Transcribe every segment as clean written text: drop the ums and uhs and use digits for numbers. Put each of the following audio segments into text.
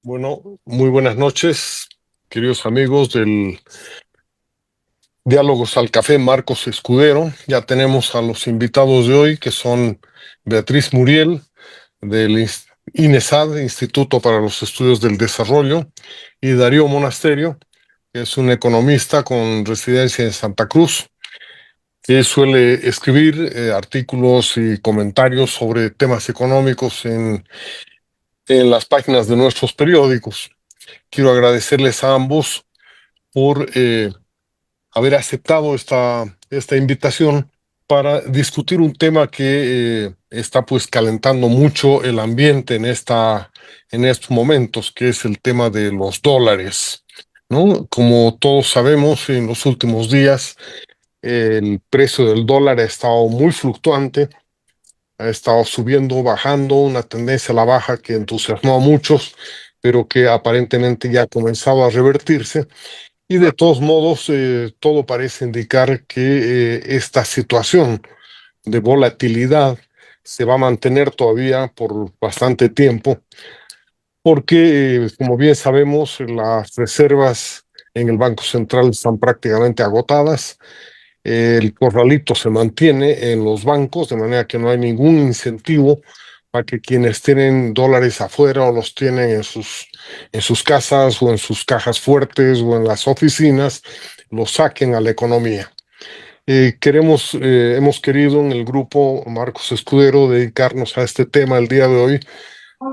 Bueno, muy buenas noches, queridos amigos del Diálogos al Café Marcos Escudero. Ya tenemos a los invitados de hoy, que son Beatriz Muriel, del INESAD, Instituto para los Estudios del Desarrollo, y Darío Monasterio, que es un economista con residencia en Santa Cruz, que suele escribir artículos y comentarios sobre temas económicos en las páginas de nuestros periódicos. Quiero agradecerles a ambos por haber aceptado esta invitación para discutir un tema que está pues calentando mucho el ambiente en estos momentos, que es el tema de los dólares, ¿no? Como todos sabemos, en los últimos días el precio del dólar ha estado muy fluctuante, ha estado subiendo, bajando, una tendencia a la baja que entusiasmó a muchos, pero que aparentemente ya ha comenzado a revertirse. Y de todos modos, todo parece indicar que esta situación de volatilidad se va a mantener todavía por bastante tiempo, porque, como bien sabemos, las reservas en el Banco Central están prácticamente agotadas. El corralito se mantiene en los bancos, de manera que no hay ningún incentivo para que quienes tienen dólares afuera o los tienen en sus casas o en sus cajas fuertes o en las oficinas, los saquen a la economía. Hemos querido en el grupo Marcos Escudero dedicarnos a este tema el día de hoy,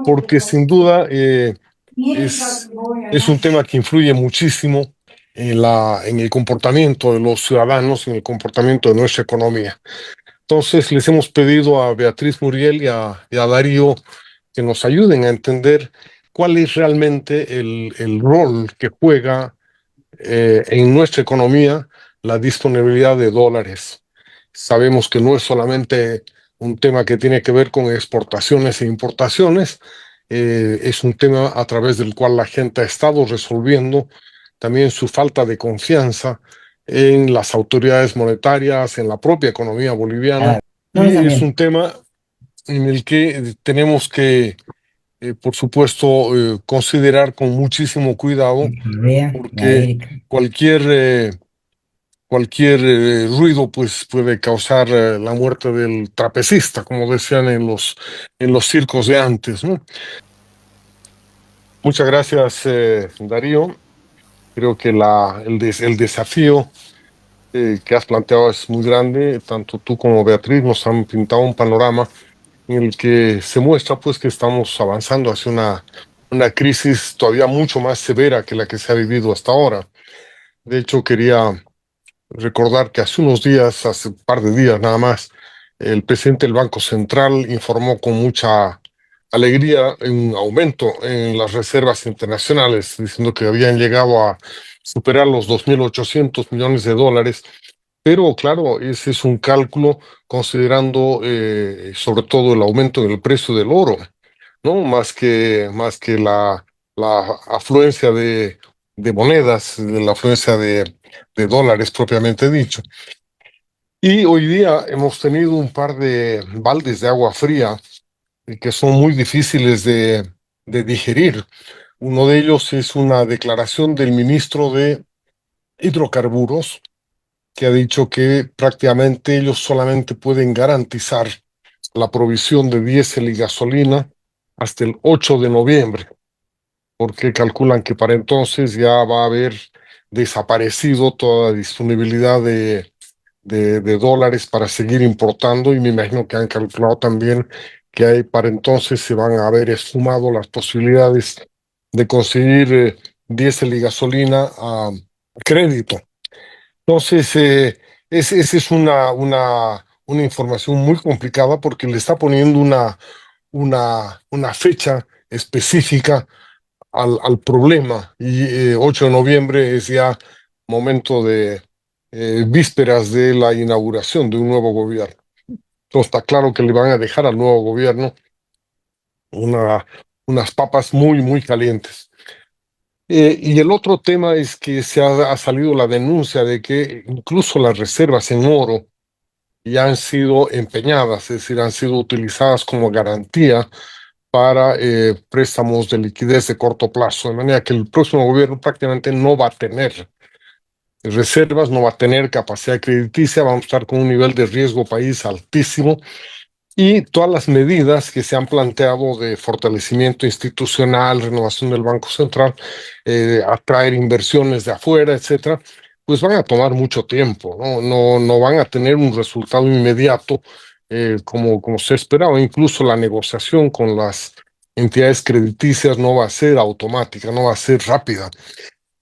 porque sin duda es, es un tema que influye muchísimo en el comportamiento de los ciudadanos, en el comportamiento de nuestra economía. Entonces, les hemos pedido a Beatriz Muriel y a Darío que nos ayuden a entender cuál es realmente el rol que juega en nuestra economía la disponibilidad de dólares. Sabemos que no es solamente un tema que tiene que ver con exportaciones e importaciones, es un tema a través del cual la gente ha estado resolviendo también su falta de confianza en las autoridades monetarias, en la propia economía boliviana, Claro. No, y es también. un tema en el que tenemos que, por supuesto, considerar con muchísimo cuidado, Vea, la porque Erika. cualquier ruido pues puede causar la muerte del trapecista, como decían en los circos de antes, ¿no? Muchas gracias, Darío. Creo que el desafío que has planteado es muy grande. Tanto tú como Beatriz nos han pintado un panorama en el que se muestra pues que estamos avanzando hacia una crisis todavía mucho más severa que la que se ha vivido hasta ahora. De hecho, quería recordar que hace unos días, hace un par de días nada más, el presidente del Banco Central informó con mucha alegría un aumento en las reservas internacionales, diciendo que habían llegado a superar los 2.800 millones de dólares. Pero claro, ese es un cálculo considerando sobre todo el aumento en el precio del oro, ¿no? Más que la afluencia de monedas, de la afluencia de dólares propiamente dicho. Y hoy día hemos tenido un par de baldes de agua fría que son muy difíciles de digerir. Uno de ellos es una declaración del ministro de Hidrocarburos, que ha dicho que prácticamente ellos solamente pueden garantizar la provisión de diésel y gasolina hasta el 8 de noviembre, porque calculan que para entonces ya va a haber desaparecido toda disponibilidad de dólares para seguir importando, y me imagino que han calculado también que hay, para entonces se van a haber esfumado las posibilidades de conseguir diésel y gasolina a crédito. Entonces, esa es una información muy complicada porque le está poniendo una fecha específica al problema, y 8 de noviembre es ya momento de vísperas de la inauguración de un nuevo gobierno. Entonces está claro que le van a dejar al nuevo gobierno una, unas papas muy, muy calientes. Y el otro tema es que ha salido la denuncia de que incluso las reservas en oro ya han sido empeñadas, es decir, han sido utilizadas como garantía para préstamos de liquidez de corto plazo, de manera que el próximo gobierno prácticamente no va a tener reservas, no va a tener capacidad crediticia, vamos a estar con un nivel de riesgo país altísimo y todas las medidas que se han planteado de fortalecimiento institucional, renovación del Banco Central, atraer inversiones de afuera, etcétera, pues van a tomar mucho tiempo, ¿no? No van a tener un resultado inmediato como se esperaba. Incluso la negociación con las entidades crediticias no va a ser automática, no va a ser rápida.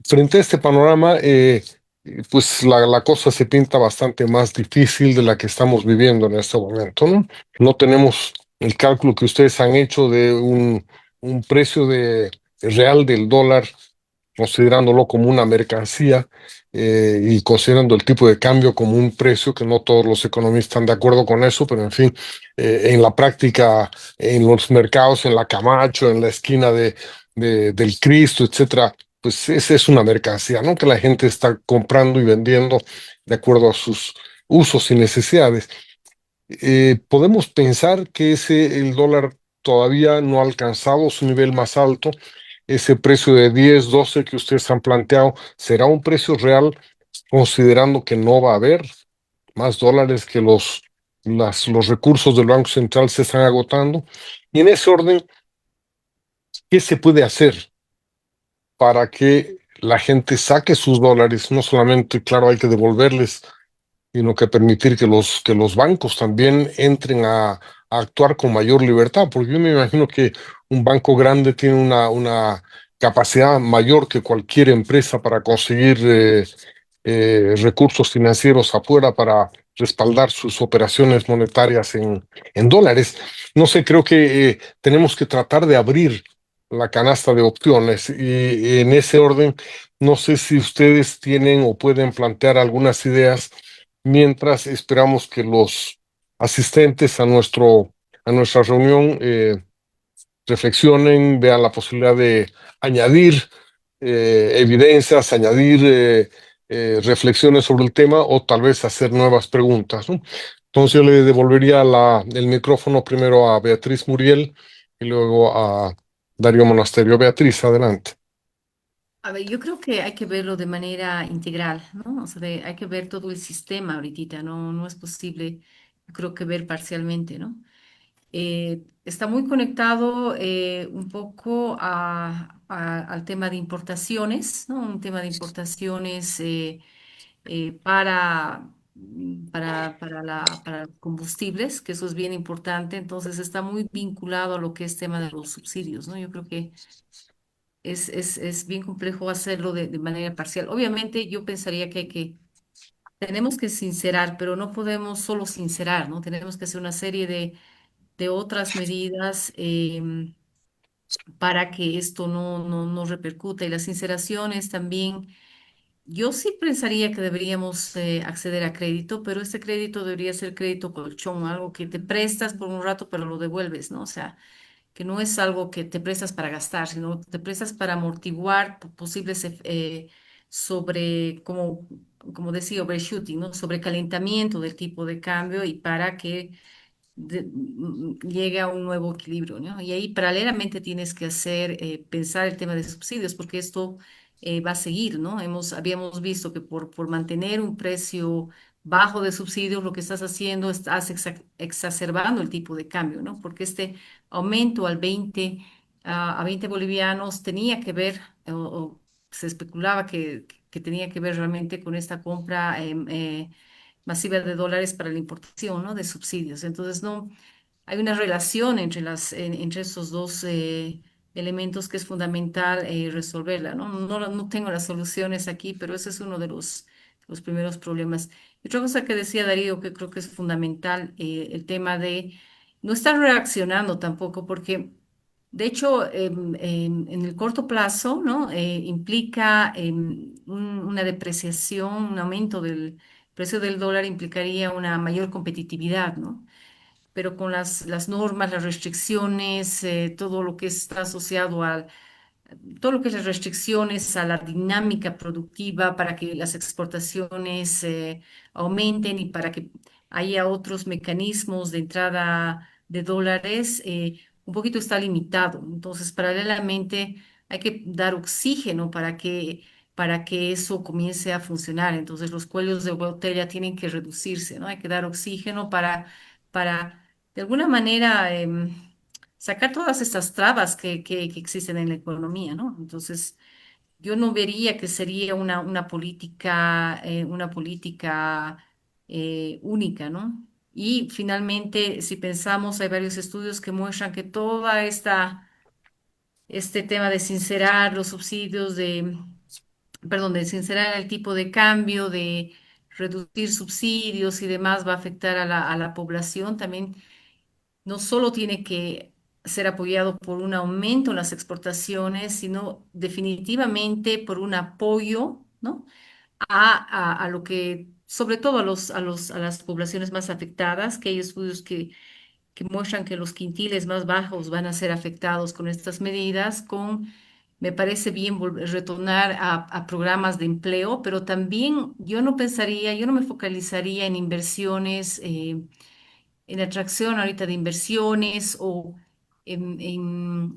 Frente a este panorama, pues la cosa se pinta bastante más difícil de la que estamos viviendo en este momento, ¿no? No tenemos el cálculo que ustedes han hecho de un precio real del dólar considerándolo como una mercancía y considerando el tipo de cambio como un precio, que no todos los economistas están de acuerdo con eso, pero en fin, en la práctica, en los mercados, en la Camacho, en la esquina del Cristo, etcétera, pues esa es una mercancía, ¿no? Que la gente está comprando y vendiendo de acuerdo a sus usos y necesidades. Podemos pensar que el dólar todavía no ha alcanzado su nivel más alto. Ese precio de 10, 12 que ustedes han planteado será un precio real, considerando que no va a haber más dólares, que los recursos del Banco Central se están agotando. Y en ese orden, ¿qué se puede hacer para que la gente saque sus dólares? No solamente, claro, hay que devolverles, sino que permitir que los bancos también entren a actuar con mayor libertad, porque yo me imagino que un banco grande tiene una capacidad mayor que cualquier empresa para conseguir recursos financieros afuera para respaldar sus operaciones monetarias en dólares. No sé, creo que tenemos que tratar de abrir la canasta de opciones y en ese orden, no sé si ustedes tienen o pueden plantear algunas ideas mientras esperamos que los asistentes a nuestra reunión reflexionen, vean la posibilidad de añadir evidencias, añadir reflexiones sobre el tema o tal vez hacer nuevas preguntas, ¿no? Entonces yo le devolvería el micrófono primero a Beatriz Muriel y luego a Darío Monasterio. Beatriz, adelante. A ver, yo creo que hay que verlo de manera integral, ¿no? O sea, hay que ver todo el sistema ahorita, ¿no? No es posible, yo creo que ver parcialmente, ¿no? Está muy conectado un poco al tema de importaciones, ¿no? Un tema de importaciones para los combustibles, que eso es bien importante, entonces está muy vinculado a lo que es tema de los subsidios, ¿no? Yo creo que es bien complejo hacerlo de manera parcial. Obviamente yo pensaría tenemos que sincerar, pero no podemos solo sincerar, ¿no? Tenemos que hacer una serie de otras medidas para que esto no repercuta. Y las sinceraciones también, yo sí pensaría que deberíamos acceder a crédito, pero este crédito debería ser crédito colchón, algo que te prestas por un rato, pero lo devuelves, ¿no? O sea, que no es algo que te prestas para gastar, sino te prestas para amortiguar posibles como decía, overshooting, ¿no? Sobrecalentamiento del tipo de cambio y para que llegue a un nuevo equilibrio, ¿no? Y ahí paralelamente tienes que pensar el tema de subsidios, porque esto va a seguir, ¿no? Habíamos visto que por mantener un precio bajo de subsidios, lo que estás haciendo, estás exacerbando el tipo de cambio, ¿no? Porque este aumento a 20 bolivianos tenía que ver, o se especulaba que tenía que ver realmente con esta compra masiva de dólares para la importación, ¿no? De subsidios. Entonces, no, hay una relación entre estos dos elementos que es fundamental resolverla, ¿no? No tengo las soluciones aquí, pero ese es uno de los primeros problemas. Y otra cosa que decía Darío, que creo que es fundamental, el tema de no estar reaccionando tampoco, porque de hecho, en el corto plazo, ¿no? Implica una depreciación, un aumento del precio del dólar implicaría una mayor competitividad, ¿no? Pero con las normas, las restricciones, todo lo que está asociado todo lo que es las restricciones a la dinámica productiva para que las exportaciones aumenten y para que haya otros mecanismos de entrada de dólares, un poquito está limitado. Entonces, paralelamente hay que dar oxígeno para que eso comience a funcionar. Entonces, los cuellos de botella tienen que reducirse, ¿no? Hay que dar oxígeno para de alguna manera, sacar todas estas trabas que existen en la economía, ¿no? Entonces, yo no vería que sería una política única, ¿no? Y finalmente, si pensamos, hay varios estudios que muestran que este tema de sincerar los subsidios, perdón, de sincerar el tipo de cambio, de reducir subsidios y demás, va a afectar a a la población. También no solo tiene que ser apoyado por un aumento en las exportaciones, sino definitivamente por un apoyo, ¿no? A lo que, sobre todo a las poblaciones más afectadas, que hay estudios que muestran que los quintiles más bajos van a ser afectados con estas medidas, me parece bien retornar a programas de empleo, pero también yo no me focalizaría en inversiones. En atracción ahorita de inversiones o en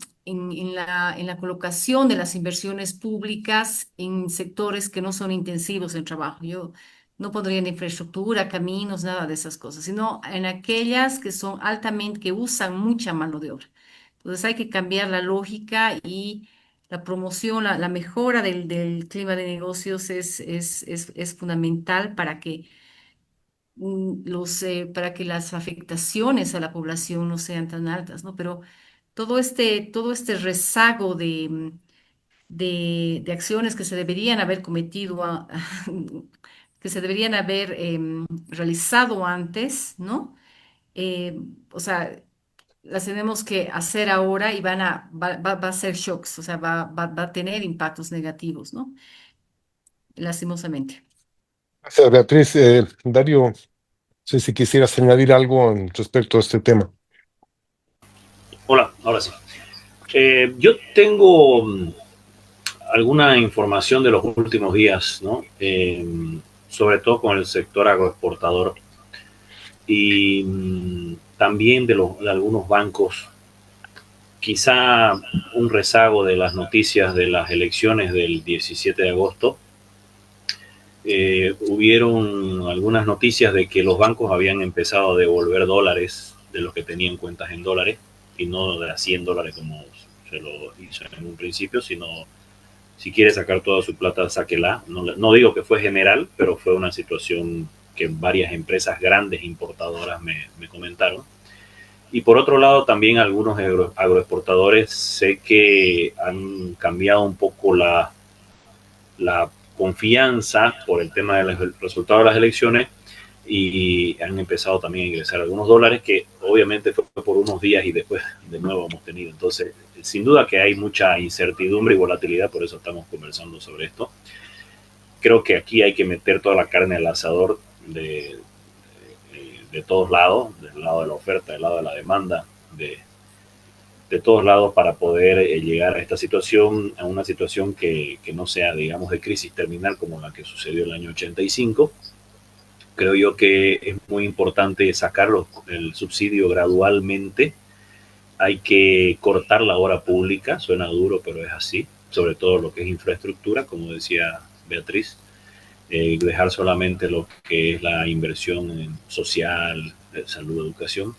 la colocación de las inversiones públicas en sectores que no son intensivos en trabajo. Yo no pondría en infraestructura, caminos, nada de esas cosas, sino en aquellas que son altamente, que usan mucha mano de obra. Entonces hay que cambiar la lógica y la promoción, la mejora del clima de negocios es fundamental para que para que las afectaciones a la población no sean tan altas, ¿no? Pero todo este rezago de acciones que se deberían haber cometido, que se deberían haber realizado antes, ¿no? O sea, las tenemos que hacer ahora y va a ser shocks, o sea, va a tener impactos negativos, ¿no? Lastimosamente. Gracias, Beatriz. Darío, no sé si quisieras añadir algo respecto a este tema. Hola, ahora sí. Yo tengo alguna información de los últimos días, ¿no? Sobre todo con el sector agroexportador y también de algunos bancos. Quizá un rezago de las noticias de las elecciones del 17 de agosto. Hubieron algunas noticias de que los bancos habían empezado a devolver dólares de los que tenían cuentas en dólares y no de a $100 como se lo hizo en un principio, sino si quiere sacar toda su plata, sáquela. No, no digo que fue general, pero fue una situación que varias empresas grandes importadoras me comentaron. Y por otro lado, también algunos agroexportadores sé que han cambiado un poco la confianza por el tema del resultado de las elecciones y han empezado también a ingresar algunos dólares que obviamente fue por unos días y después de nuevo hemos tenido. Entonces, sin duda que hay mucha incertidumbre y volatilidad, por eso estamos conversando sobre esto. Creo que aquí hay que meter toda la carne al asador de todos lados, del lado de la oferta, del lado de la demanda, de todos lados para poder llegar a esta situación, a una situación que no sea, digamos, de crisis terminal como la que sucedió el año 85. Creo yo que es muy importante sacarlo, el subsidio gradualmente. Hay que cortar la obra pública, suena duro, pero es así, sobre todo lo que es infraestructura, como decía Beatriz, dejar solamente lo que es la inversión en social, salud, educación,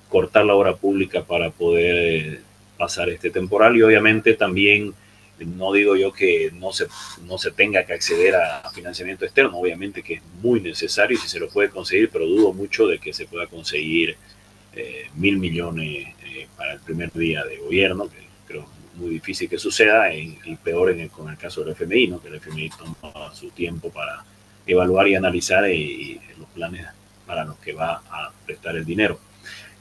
cortar la obra pública para poder pasar este temporal y obviamente también no digo yo que no se tenga que acceder a financiamiento externo, obviamente que es muy necesario y si se lo puede conseguir, pero dudo mucho de que se pueda conseguir 1.000 millones para el primer día de gobierno, que creo muy difícil que suceda, y peor con el caso del FMI, ¿no? Que el FMI toma su tiempo para evaluar y analizar los planes para los que va a prestar el dinero.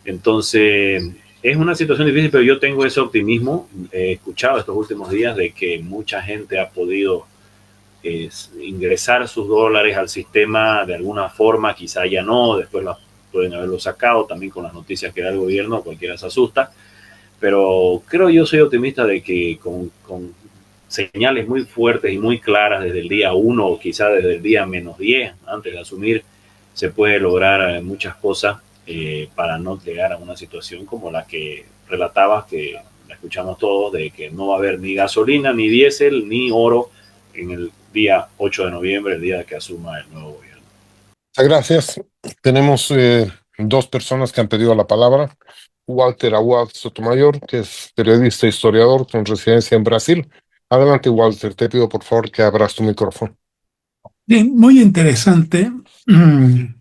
Entonces, es una situación difícil, pero yo tengo ese optimismo. He escuchado estos últimos días de que mucha gente ha podido ingresar sus dólares al sistema de alguna forma, quizá ya no, después pueden haberlo sacado, también con las noticias que da el gobierno, cualquiera se asusta, pero creo yo soy optimista de que con señales muy fuertes y muy claras desde el día 1 o quizá desde el día -10, antes de asumir, se puede lograr muchas cosas para no llegar a una situación como la que relatabas, que la escuchamos todos, de que no va a haber ni gasolina, ni diésel, ni oro en el día 8 de noviembre, el día que asuma el nuevo gobierno. Muchas gracias. Tenemos dos personas que han pedido la palabra. Walter Aguad Sotomayor, que es periodista e historiador con residencia en Brasil. Adelante, Walter. Te pido por favor que abras tu micrófono. Bien, muy interesante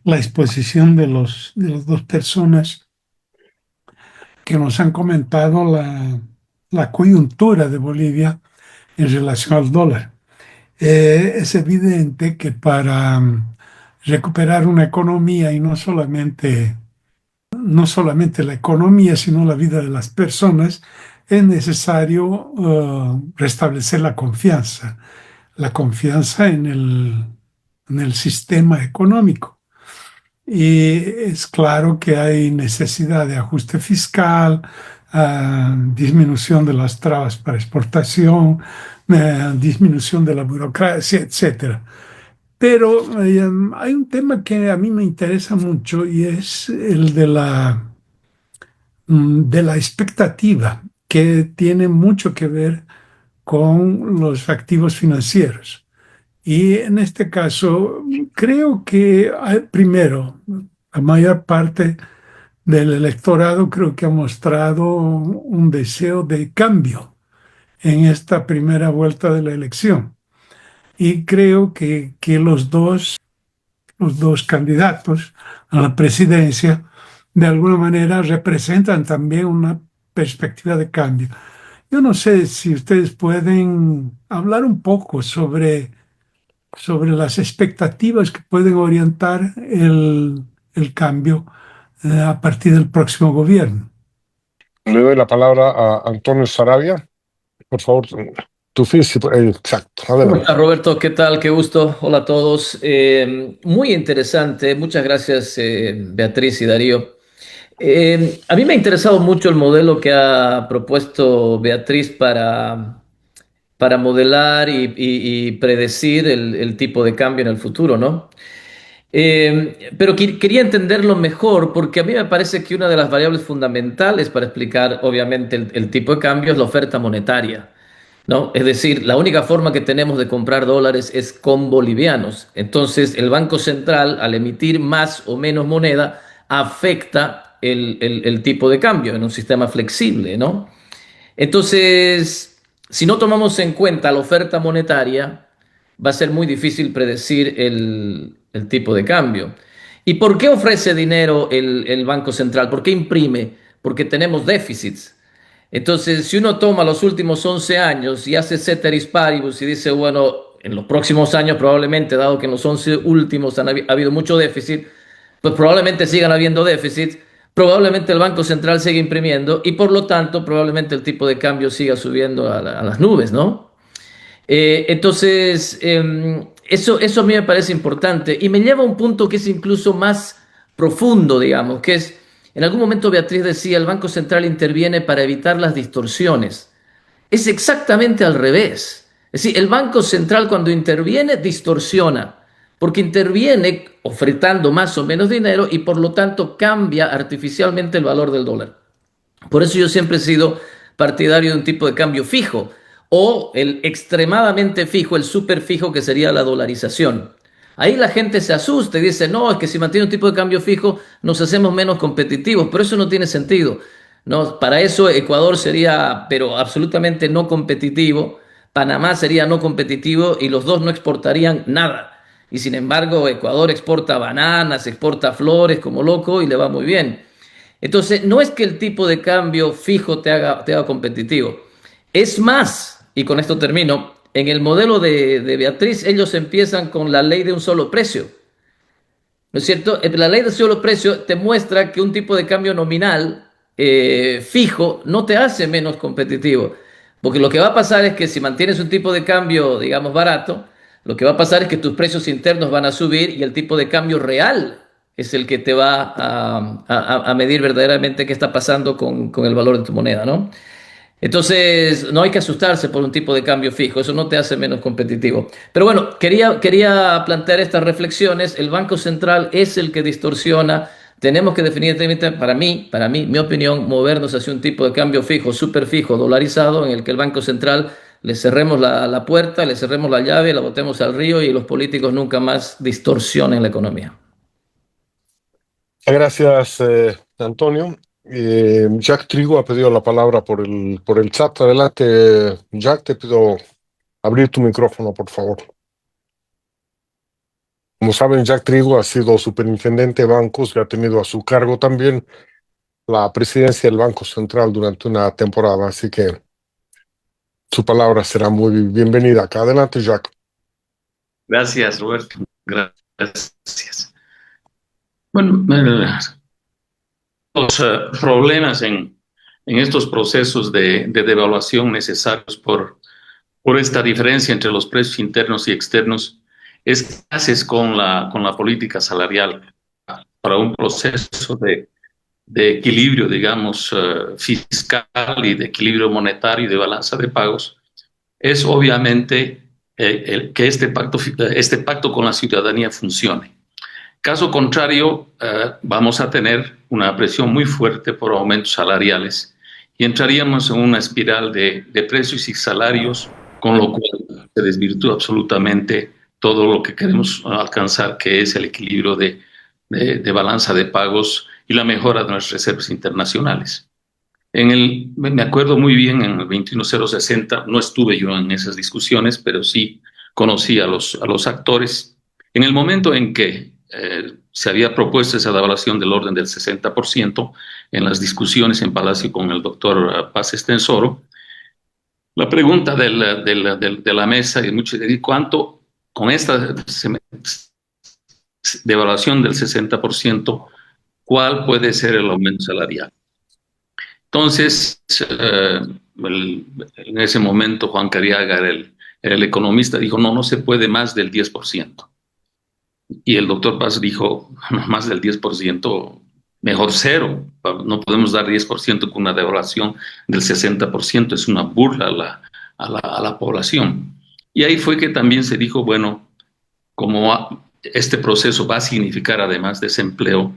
la exposición de las dos personas que nos han comentado la coyuntura de Bolivia en relación al dólar. Es evidente que para recuperar una economía, y no solamente la economía, sino la vida de las personas, es necesario restablecer la confianza en el sistema económico. Y es claro que hay necesidad de ajuste fiscal, disminución de las trabas para exportación, disminución de la burocracia, etcétera. Pero hay un tema que a mí me interesa mucho y es el de la expectativa, que tiene mucho que ver con los activos financieros. Y en este caso, creo que primero, la mayor parte del electorado creo que ha mostrado un deseo de cambio en esta primera vuelta de la elección. Y creo que los dos candidatos a la presidencia de alguna manera representan también una perspectiva de cambio. Yo no sé si ustedes pueden hablar un poco sobre las expectativas que pueden orientar el cambio a partir del próximo gobierno. Le doy la palabra a Antonio Saravia. Por favor, tu exacto. ¿Cómo estás, Roberto? ¿Qué tal? Qué gusto. Hola a todos. Muy interesante. Muchas gracias, Beatriz y Darío. A mí me ha interesado mucho el modelo que ha propuesto Beatriz para modelar y predecir el tipo de cambio en el futuro, ¿no? Pero quería entenderlo mejor porque a mí me parece que una de las variables fundamentales para explicar, obviamente, el tipo de cambio es la oferta monetaria, ¿no? Es decir, la única forma que tenemos de comprar dólares es con bolivianos. Entonces, el Banco Central, al emitir más o menos moneda, afecta el tipo de cambio en un sistema flexible, ¿no? Entonces, si no tomamos en cuenta la oferta monetaria, va a ser muy difícil predecir el tipo de cambio. ¿Y por qué ofrece dinero el Banco Central? ¿Por qué imprime? Porque tenemos déficits. Entonces, si uno toma los últimos 11 años y hace ceteris paribus y dice, bueno, en los próximos años probablemente, dado que en los 11 últimos ha habido mucho déficit, pues probablemente sigan habiendo déficits, probablemente el Banco Central siga imprimiendo y por lo tanto probablemente el tipo de cambio siga subiendo a las nubes, ¿no? Entonces, eso a mí me parece importante y me lleva a un punto que es incluso más profundo, digamos, que es, en algún momento Beatriz decía, el Banco Central interviene para evitar las distorsiones. Es exactamente al revés. Es decir, el Banco Central cuando interviene distorsiona, porque interviene ofertando más o menos dinero y por lo tanto cambia artificialmente el valor del dólar. Por eso yo siempre he sido partidario de un tipo de cambio fijo o el extremadamente fijo, el súper fijo que sería la dolarización. Ahí la gente se asusta y dice, no, es que si mantiene un tipo de cambio fijo nos hacemos menos competitivos, pero eso no tiene sentido, ¿no? Para eso Ecuador sería, pero absolutamente no competitivo, Panamá sería no competitivo y los dos no exportarían nada. Y sin embargo, Ecuador exporta bananas, exporta flores como loco y le va muy bien. Entonces, no es que el tipo de cambio fijo te haga competitivo. Es más, y con esto termino, en el modelo de Beatriz, ellos empiezan con la ley de un solo precio. ¿No es cierto? La ley de un solo precio te muestra que un tipo de cambio nominal fijo no te hace menos competitivo. Porque lo que va a pasar es que si mantienes un tipo de cambio, digamos, barato, lo que va a pasar es que tus precios internos van a subir y el tipo de cambio real es el que te va a medir verdaderamente qué está pasando con el valor de tu moneda, ¿no? Entonces, no hay que asustarse por un tipo de cambio fijo, eso no te hace menos competitivo. Pero bueno, quería plantear estas reflexiones. El Banco Central es el que distorsiona tenemos que definitivamente, para mí, mi opinión, movernos hacia un tipo de cambio fijo, súper fijo, dolarizado, en el que el Banco Central le cerremos la puerta, le cerremos la llave, la botemos al río y los políticos nunca más distorsionen la economía. Gracias, Antonio. Jack Trigo ha pedido la palabra por el chat. Adelante, Jack, te pido abrir tu micrófono, por favor. Como saben, Jack Trigo ha sido superintendente de bancos y ha tenido a su cargo también la presidencia del Banco Central durante una temporada, así que su palabra será muy bienvenida acá. Adelante, Jack. Gracias, Roberto. Gracias. Bueno, los problemas en estos procesos de devaluación necesarios por esta diferencia entre los precios internos y externos es que haces con la política salarial para un proceso de equilibrio, digamos, fiscal y de equilibrio monetario y de balanza de pagos, es obviamente que este pacto con la ciudadanía funcione. Caso contrario, vamos a tener una presión muy fuerte por aumentos salariales y entraríamos en una espiral de precios y salarios, con lo cual se desvirtúa absolutamente todo lo que queremos alcanzar, que es el equilibrio de balanza de pagos y la mejora de nuestras reservas internacionales. Me acuerdo muy bien, en el 21060, no estuve yo en esas discusiones, pero sí conocí a los actores. En el momento en que se había propuesto esa devaluación del orden del 60%, en las discusiones en Palacio con el doctor Paz Estensoro, la pregunta de la mesa, y muchos de cuánto con esta devaluación del 60%, ¿cuál puede ser el aumento salarial? Entonces, en ese momento Juan Cariaga era el economista, dijo, no se puede más del 10%. Y el doctor Paz dijo, no, más del 10%, mejor cero. No podemos dar 10% con una devaluación del 60%, es una burla a la población. Y ahí fue que también se dijo, bueno, como este proceso va a significar además desempleo,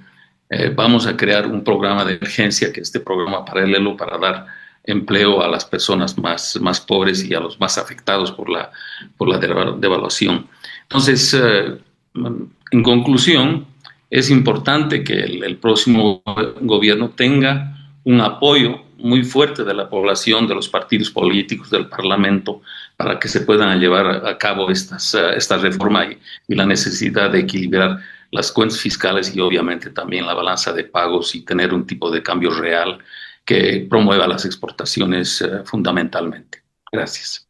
vamos a crear un programa de emergencia, que es este programa paralelo para dar empleo a las personas más pobres y a los más afectados por la devaluación. Entonces, en conclusión, es importante que el próximo gobierno tenga un apoyo muy fuerte de la población, de los partidos políticos, del Parlamento, para que se puedan llevar a cabo esta reforma y la necesidad de equilibrar las cuentas fiscales y obviamente también la balanza de pagos y tener un tipo de cambio real que promueva las exportaciones fundamentalmente. Gracias.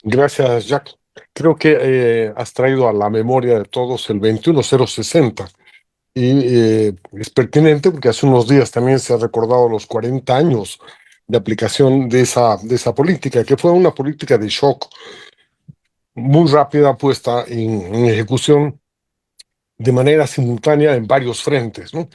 Gracias, Jack. Creo que has traído a la memoria de todos el 21060 y es pertinente porque hace unos días también se ha recordado los 40 años de aplicación de esa política, que fue una política de shock muy rápida puesta en ejecución de manera simultánea en varios frentes, ¿no?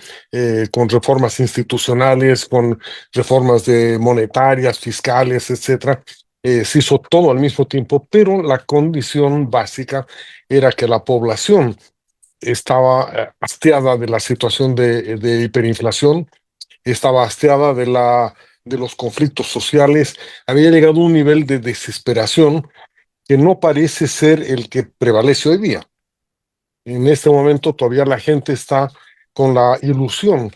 Con reformas institucionales, con reformas monetarias, fiscales, etcétera. Se hizo todo al mismo tiempo, pero la condición básica era que la población estaba hastiada de la situación de hiperinflación, estaba hastiada de los conflictos sociales, había llegado a un nivel de desesperación que no parece ser el que prevalece hoy día. En este momento todavía la gente está con la ilusión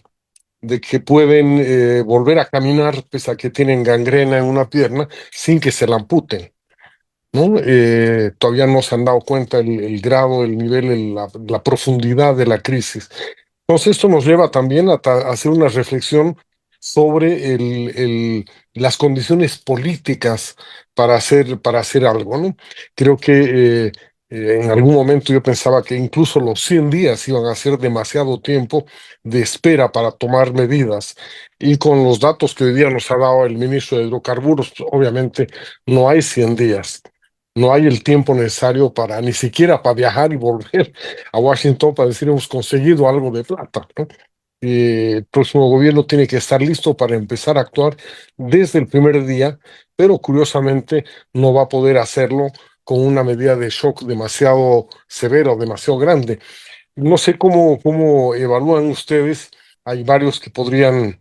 de que pueden volver a caminar pese a que tienen gangrena en una pierna sin que se la amputen, ¿no? Todavía no se han dado cuenta el grado, el nivel, la profundidad de la crisis. Entonces esto nos lleva también a hacer una reflexión sobre las condiciones políticas para hacer algo, ¿no? Creo que en algún momento yo pensaba que incluso los 100 días iban a ser demasiado tiempo de espera para tomar medidas. Y con los datos que hoy día nos ha dado el ministro de Hidrocarburos, pues, obviamente no hay 100 días. No hay el tiempo necesario ni siquiera para viajar y volver a Washington para decir hemos conseguido algo de plata, ¿no? El próximo gobierno tiene que estar listo para empezar a actuar desde el primer día, pero curiosamente no va a poder hacerlo con una medida de shock demasiado severa o demasiado grande. No sé cómo evalúan ustedes hay varios que podrían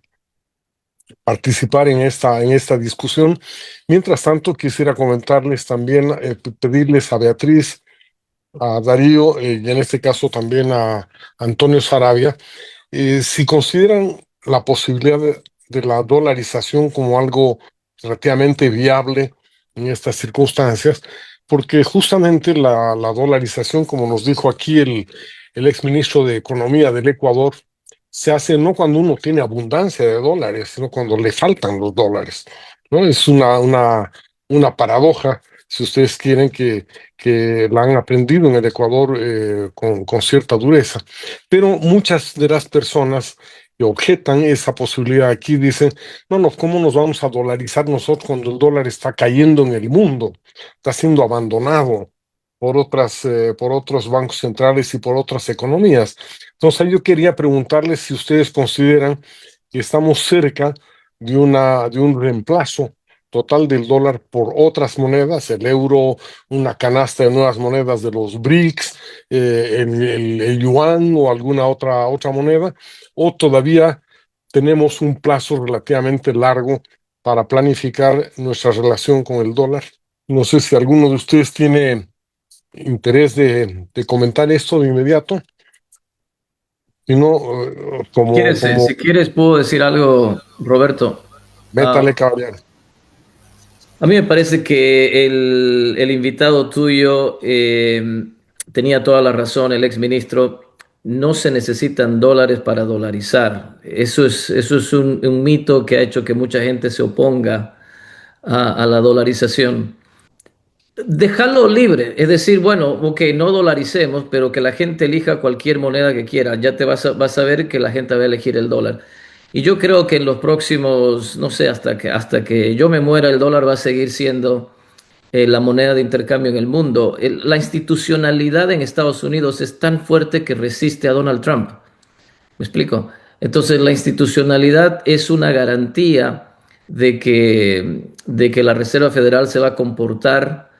participar en esta discusión. Mientras tanto, quisiera comentarles también, pedirles a Beatriz, a Darío, y en este caso también a Antonio Sarabia, si consideran la posibilidad de la dolarización como algo relativamente viable en estas circunstancias, porque justamente la dolarización, como nos dijo aquí el exministro de Economía del Ecuador, se hace no cuando uno tiene abundancia de dólares, sino cuando le faltan los dólares, ¿no? Es una paradoja, si ustedes quieren, que la han aprendido en el Ecuador con cierta dureza. Pero muchas de las personas que objetan esa posibilidad aquí dicen, no, no, ¿cómo nos vamos a dolarizar nosotros cuando el dólar está cayendo en el mundo? Está siendo abandonado por otros bancos centrales y por otras economías. Entonces yo quería preguntarles si ustedes consideran que estamos cerca de un reemplazo total del dólar por otras monedas, el euro, una canasta de nuevas monedas de los BRICS, el yuan o alguna otra moneda, o todavía tenemos un plazo relativamente largo para planificar nuestra relación con el dólar. No sé si alguno de ustedes tiene interés de comentar esto de inmediato. Si no, Si quieres, puedo decir algo, Roberto. métale, caballero. A mí me parece que el invitado tuyo tenía toda la razón, el exministro. No se necesitan dólares para dolarizar. Eso es un mito que ha hecho que mucha gente se oponga a la dolarización. Dejarlo libre, es decir, bueno, ok, no dolaricemos, pero que la gente elija cualquier moneda que quiera. Ya vas a ver que la gente va a elegir el dólar. Y yo creo que en los próximos, no sé, hasta que yo me muera, el dólar va a seguir siendo la moneda de intercambio en el mundo. La institucionalidad en Estados Unidos es tan fuerte que resiste a Donald Trump. ¿Me explico? Entonces, la institucionalidad es una garantía de que la Reserva Federal se va a comportar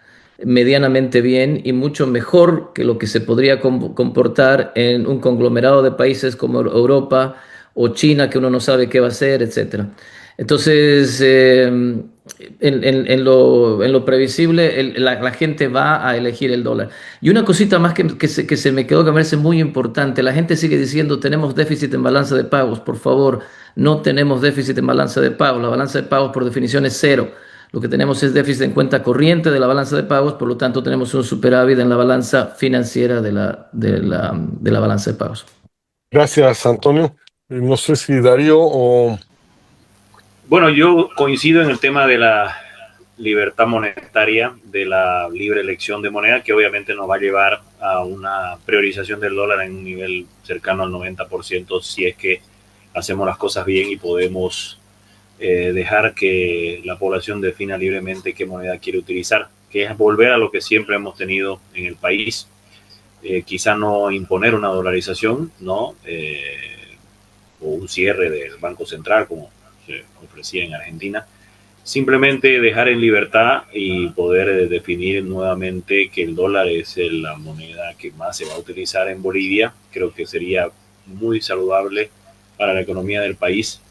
medianamente bien y mucho mejor que lo que se podría comportar en un conglomerado de países como Europa o China, que uno no sabe qué va a hacer, etcétera. Entonces, en lo previsible, la gente va a elegir el dólar. Y una cosita más que se me quedó que me parece muy importante. La gente sigue diciendo, tenemos déficit en balanza de pagos. Por favor, no tenemos déficit en balanza de pagos. La balanza de pagos por definición es cero. Lo que tenemos es déficit en cuenta corriente de la balanza de pagos, por lo tanto tenemos un superávit en la balanza financiera de la balanza de pagos. Gracias, Antonio. No sé si Darío o... Bueno, yo coincido en el tema de la libertad monetaria, de la libre elección de moneda, que obviamente nos va a llevar a una priorización del dólar en un nivel cercano al 90% si es que hacemos las cosas bien y podemos dejar que la población defina libremente qué moneda quiere utilizar, que es volver a lo que siempre hemos tenido en el país. Quizá no imponer una dolarización, ¿no? O un cierre del Banco Central, como se ofrecía en Argentina. Simplemente dejar en libertad y poder definir nuevamente que el dólar es la moneda que más se va a utilizar en Bolivia. Creo que sería muy saludable para la economía del país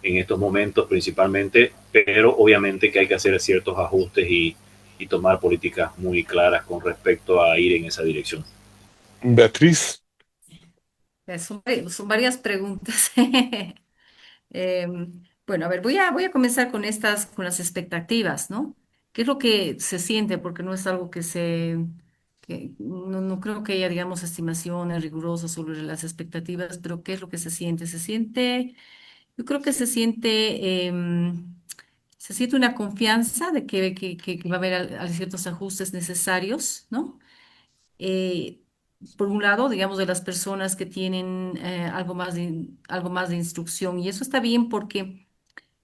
en estos momentos principalmente, pero obviamente que hay que hacer ciertos ajustes y tomar políticas muy claras con respecto a ir en esa dirección. Beatriz. Son varias preguntas. Bueno, a ver, voy a comenzar con con las expectativas, ¿no? ¿Qué es lo que se siente? Porque no es algo no creo que haya, digamos, estimaciones rigurosas sobre las expectativas, pero ¿qué es lo que se siente? Yo creo que se siente una confianza de que va a haber ciertos ajustes necesarios, ¿no? eh, por un lado, digamos, de las personas que tienen algo más de instrucción. Y eso está bien porque,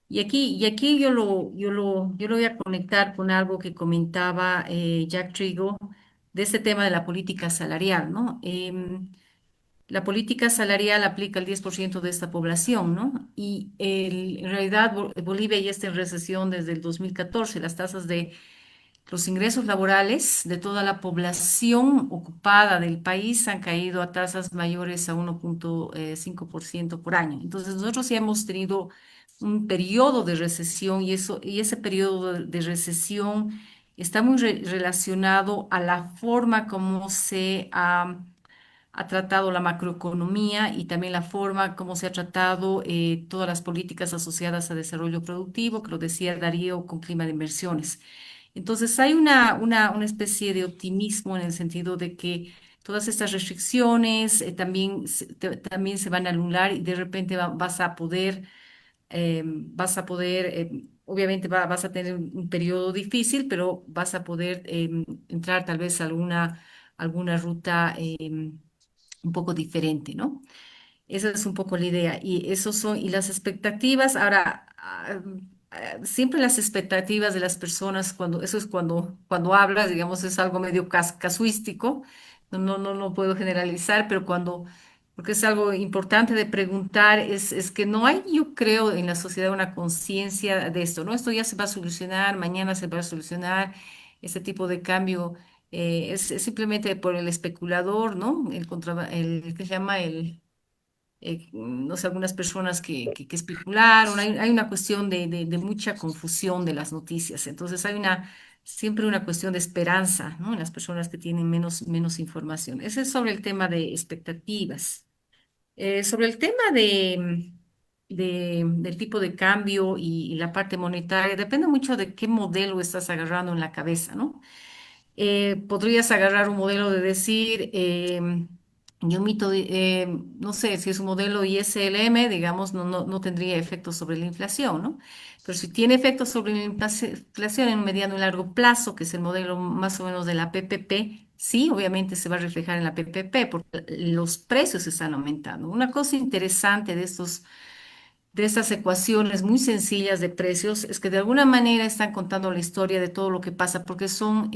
y aquí yo lo voy a conectar con algo que comentaba Jack Trigo de este tema de la política salarial, ¿no? La política salarial aplica al 10% de esta población, ¿no? Y en realidad Bolivia ya está en recesión desde el 2014. Las tasas de los ingresos laborales de toda la población ocupada del país han caído a tasas mayores a 1,5% por año. Entonces, nosotros ya hemos tenido un periodo de recesión y ese periodo de recesión está muy relacionado a la forma como se ha tratado la macroeconomía y también la forma como se ha tratado todas las políticas asociadas a desarrollo productivo, que lo decía Darío, con clima de inversiones. Entonces hay una especie de optimismo en el sentido de que todas estas restricciones también se van a anular y de repente obviamente vas a tener un periodo difícil, pero vas a poder entrar tal vez a alguna ruta un poco diferente, ¿no? Esa es un poco la idea. Y las expectativas. Ahora, siempre las expectativas de las personas, eso es cuando hablas, digamos, es algo medio casuístico. No puedo generalizar, pero porque es algo importante de preguntar, es que no hay, yo creo, en la sociedad una conciencia de esto, ¿no? Esto ya se va a solucionar, mañana se va a solucionar, este tipo de cambio es simplemente por el especulador, ¿no? ¿Qué se llama? No sé, algunas personas que especularon. Hay una cuestión de mucha confusión de las noticias. Entonces siempre una cuestión de esperanza, ¿no? En las personas que tienen menos información. Ese es sobre el tema de expectativas. Sobre el tema del tipo de cambio y la parte monetaria, depende mucho de qué modelo estás agarrando en la cabeza, ¿no? Podrías agarrar un modelo de decir, no sé, si es un modelo ISLM, digamos, no tendría efectos sobre la inflación, ¿no? Pero si tiene efectos sobre la inflación en un mediano y largo plazo, que es el modelo más o menos de la PPP, sí, obviamente se va a reflejar en la PPP porque los precios están aumentando. Una cosa interesante de estas ecuaciones muy sencillas de precios es que de alguna manera están contando la historia de todo lo que pasa, porque son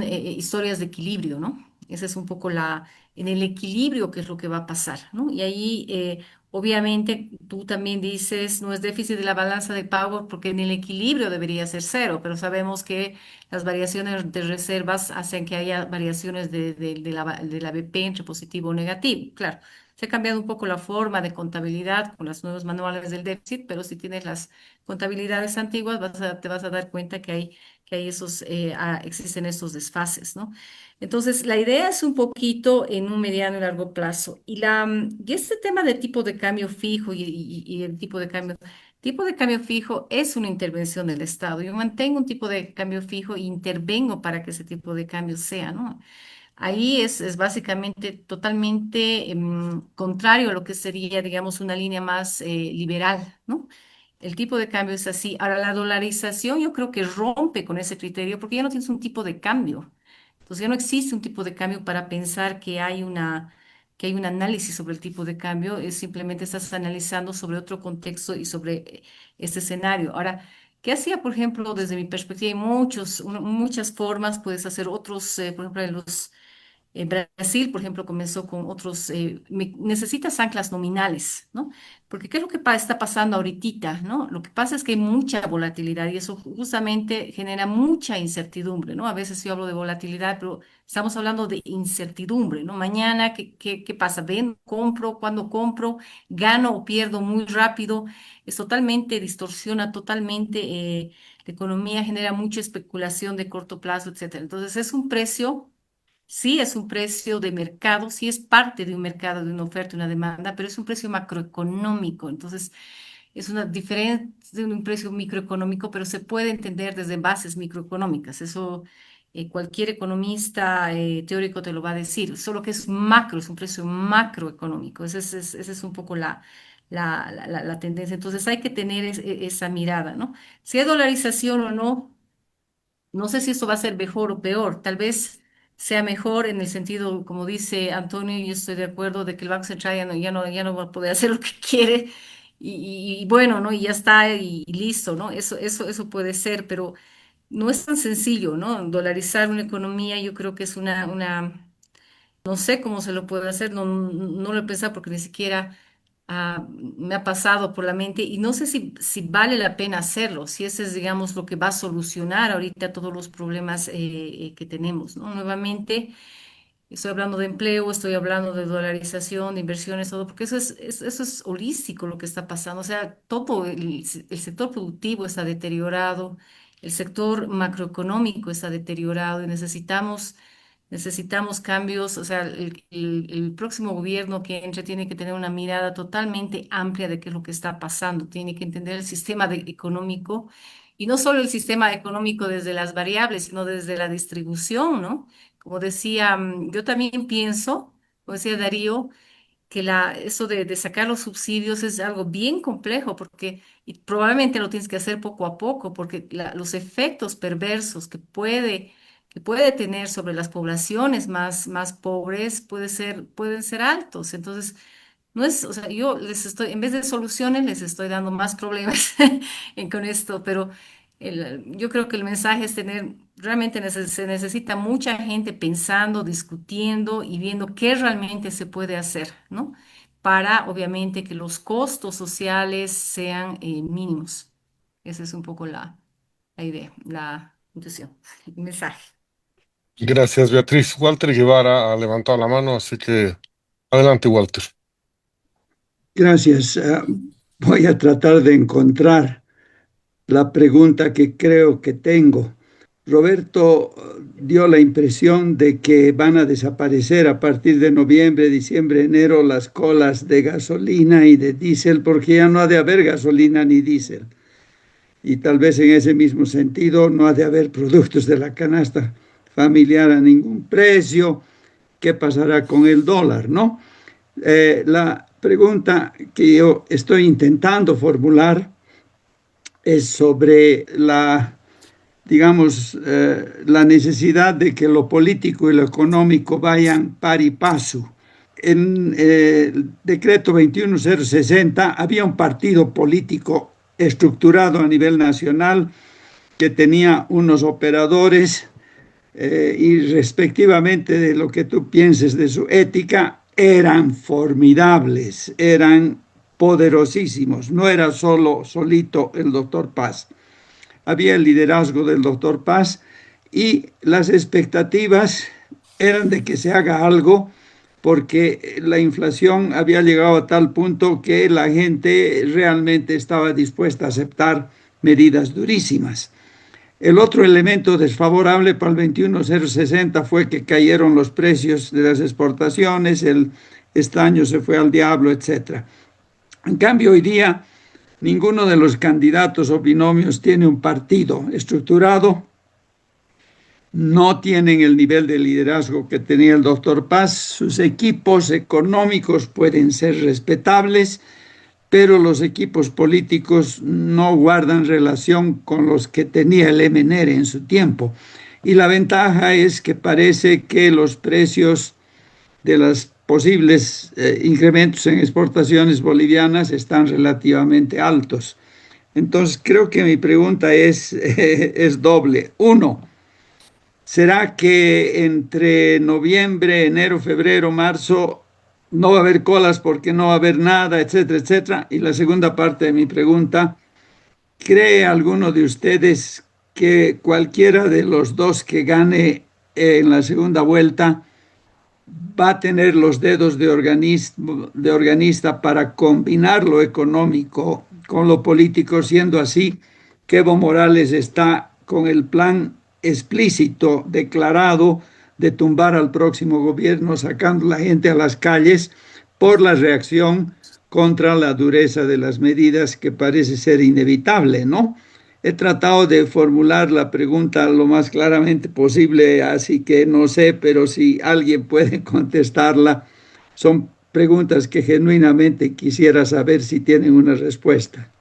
historias de equilibrio, ¿no? Esa es un poco en el equilibrio qué es lo que va a pasar, ¿no? Y ahí, obviamente, tú también dices, no es déficit de la balanza de pago, porque en el equilibrio debería ser cero, pero sabemos que las variaciones de reservas hacen que haya variaciones de la BP entre positivo o negativo. Claro, se ha cambiado un poco la forma de contabilidad con los nuevos manuales del déficit, pero si tienes las contabilidades antiguas, te vas a dar cuenta que existen esos desfases, ¿no? Entonces, la idea es un poquito en un mediano y largo plazo. Y este tema de tipo de cambio fijo y el tipo de cambio fijo es una intervención del Estado. Yo mantengo un tipo de cambio fijo e intervengo para que ese tipo de cambio sea, ¿no? Ahí es básicamente totalmente contrario a lo que sería, digamos, una línea más liberal, ¿no? El tipo de cambio es así. Ahora, la dolarización yo creo que rompe con ese criterio porque ya no tienes un tipo de cambio. Entonces ya no existe un tipo de cambio para pensar que hay un análisis sobre el tipo de cambio. Simplemente estás analizando sobre otro contexto y sobre este escenario. Ahora, ¿qué hacía, por ejemplo, desde mi perspectiva? Hay muchas formas, puedes hacer por ejemplo, Brasil, por ejemplo, comenzó con necesitas anclas nominales, ¿no? Porque ¿qué es lo que está pasando ahorita, ¿no? Lo que pasa es que hay mucha volatilidad y eso justamente genera mucha incertidumbre, ¿no? A veces yo hablo de volatilidad, pero estamos hablando de incertidumbre, ¿no? Mañana, ¿qué pasa? ¿Vendo, compro? ¿Cuándo compro? ¿Gano o pierdo muy rápido? Distorsiona totalmente la economía, genera mucha especulación de corto plazo, etcétera. Entonces, sí, es un precio de mercado, sí es parte de un mercado, de una oferta y una demanda, pero es un precio macroeconómico. Entonces, es una diferencia de un precio microeconómico, pero se puede entender desde bases microeconómicas. Eso cualquier economista teórico te lo va a decir, solo que es macro, es un precio macroeconómico. Esa es un poco la tendencia. Entonces, hay que tener esa mirada, ¿no? Si hay dolarización o no. No sé si esto va a ser mejor o peor. Tal vez sea mejor en el sentido, como dice Antonio, y yo estoy de acuerdo de que el Banco Central ya no va a poder hacer lo que quiere y bueno, ¿no? Y ya está y listo, ¿no? Eso puede ser, pero no es tan sencillo, ¿no? Dolarizar una economía, yo creo que es no sé cómo se lo puede hacer, no lo he pensado porque ni siquiera me ha pasado por la mente y no sé si vale la pena hacerlo, si ese es, digamos, lo que va a solucionar ahorita todos los problemas que tenemos, ¿no? Nuevamente, estoy hablando de empleo, estoy hablando de dolarización, de inversiones, todo, porque eso es holístico lo que está pasando. O sea, todo el sector productivo está deteriorado, el sector macroeconómico está deteriorado y necesitamos cambios. O sea, el próximo gobierno que entre tiene que tener una mirada totalmente amplia de qué es lo que está pasando. Tiene que entender el sistema económico y no solo el sistema económico desde las variables, sino desde la distribución, ¿no? Como decía, yo también pienso, como decía Darío, que eso de sacar los subsidios es algo bien complejo porque y probablemente lo tienes que hacer poco a poco porque los efectos perversos que puede tener sobre las poblaciones más pobres pueden ser altos. Entonces, no es, o sea, yo en vez de soluciones, les estoy dando más problemas con esto, pero yo creo que el mensaje es realmente se necesita mucha gente pensando, discutiendo y viendo qué realmente se puede hacer, ¿no? Para, obviamente, que los costos sociales sean mínimos. Esa es un poco la idea, la intención, el mensaje. Gracias, Beatriz. Walter Guevara ha levantado la mano, así que adelante, Walter. Gracias. Voy a tratar de encontrar la pregunta que creo que tengo. Roberto dio la impresión de que van a desaparecer a partir de noviembre, diciembre, enero las colas de gasolina y de diésel, porque ya no ha de haber gasolina ni diésel. Y tal vez en ese mismo sentido no ha de haber productos de la canasta familiar a ningún precio. ¿Qué pasará con el dólar, no? La pregunta que yo estoy intentando formular es sobre digamos, la necesidad de que lo político y lo económico vayan par y paso. En el decreto 21060 había un partido político estructurado a nivel nacional que tenía unos operadores y respectivamente de lo que tú pienses de su ética, eran formidables, eran poderosísimos. No era solito el doctor Paz. Había el liderazgo del doctor Paz y las expectativas eran de que se haga algo porque la inflación había llegado a tal punto que la gente realmente estaba dispuesta a aceptar medidas durísimas. El otro elemento desfavorable para el 21060 fue que cayeron los precios de las exportaciones, el estaño se fue al diablo, etc. En cambio, hoy día ninguno de los candidatos o binomios tiene un partido estructurado, no tienen el nivel de liderazgo que tenía el doctor Paz, sus equipos económicos pueden ser respetables, pero los equipos políticos no guardan relación con los que tenía el MNR en su tiempo. Y la ventaja es que parece que los precios de los posibles incrementos en exportaciones bolivianas están relativamente altos. Entonces, creo que mi pregunta es doble. Uno, ¿será que entre noviembre, enero, febrero, marzo no va a haber colas porque no va a haber nada, etcétera, etcétera? Y la segunda parte de mi pregunta, ¿cree alguno de ustedes que cualquiera de los dos que gane en la segunda vuelta va a tener los dedos de organista para combinar lo económico con lo político, siendo así que Evo Morales está con el plan explícito, declarado, de tumbar al próximo gobierno, sacando a la gente a las calles por la reacción contra la dureza de las medidas que parece ser inevitable, ¿no? He tratado de formular la pregunta lo más claramente posible, así que no sé, pero si alguien puede contestarla, son preguntas que genuinamente quisiera saber si tienen una respuesta.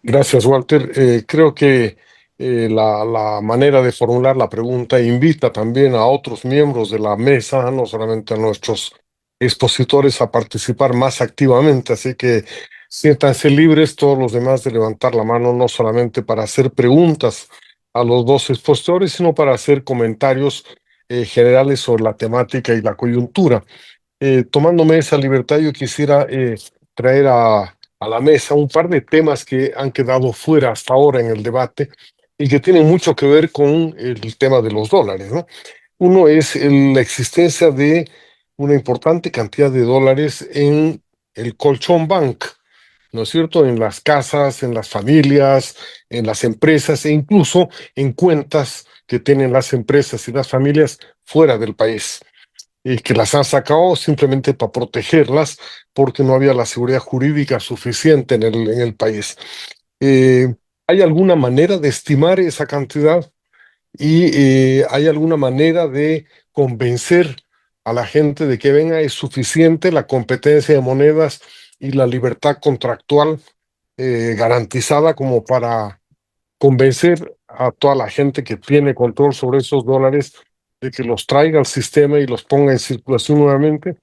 Gracias, Walter. Creo que la manera de formular la pregunta invita también a otros miembros de la mesa, no solamente a nuestros expositores, a participar más activamente. Así que siéntanse libres todos los demás de levantar la mano, no solamente para hacer preguntas a los dos expositores, sino para hacer comentarios generales sobre la temática y la coyuntura. tomándome esa libertad, yo quisiera traer a la mesa un par de temas que han quedado fuera hasta ahora en el debate y que tienen mucho que ver con el tema de los dólares, ¿no? Uno es la existencia de una importante cantidad de dólares en el colchón bank, ¿no es cierto? En las casas, en las familias, en las empresas e incluso en cuentas que tienen las empresas y las familias fuera del país y que las han sacado simplemente para protegerlas porque no había la seguridad jurídica suficiente en el país. ¿Hay alguna manera de estimar esa cantidad? ¿Y hay alguna manera de convencer a la gente de que venga es suficiente la competencia de monedas y la libertad contractual garantizada como para convencer a toda la gente que tiene control sobre esos dólares de que los traiga al sistema y los ponga en circulación nuevamente?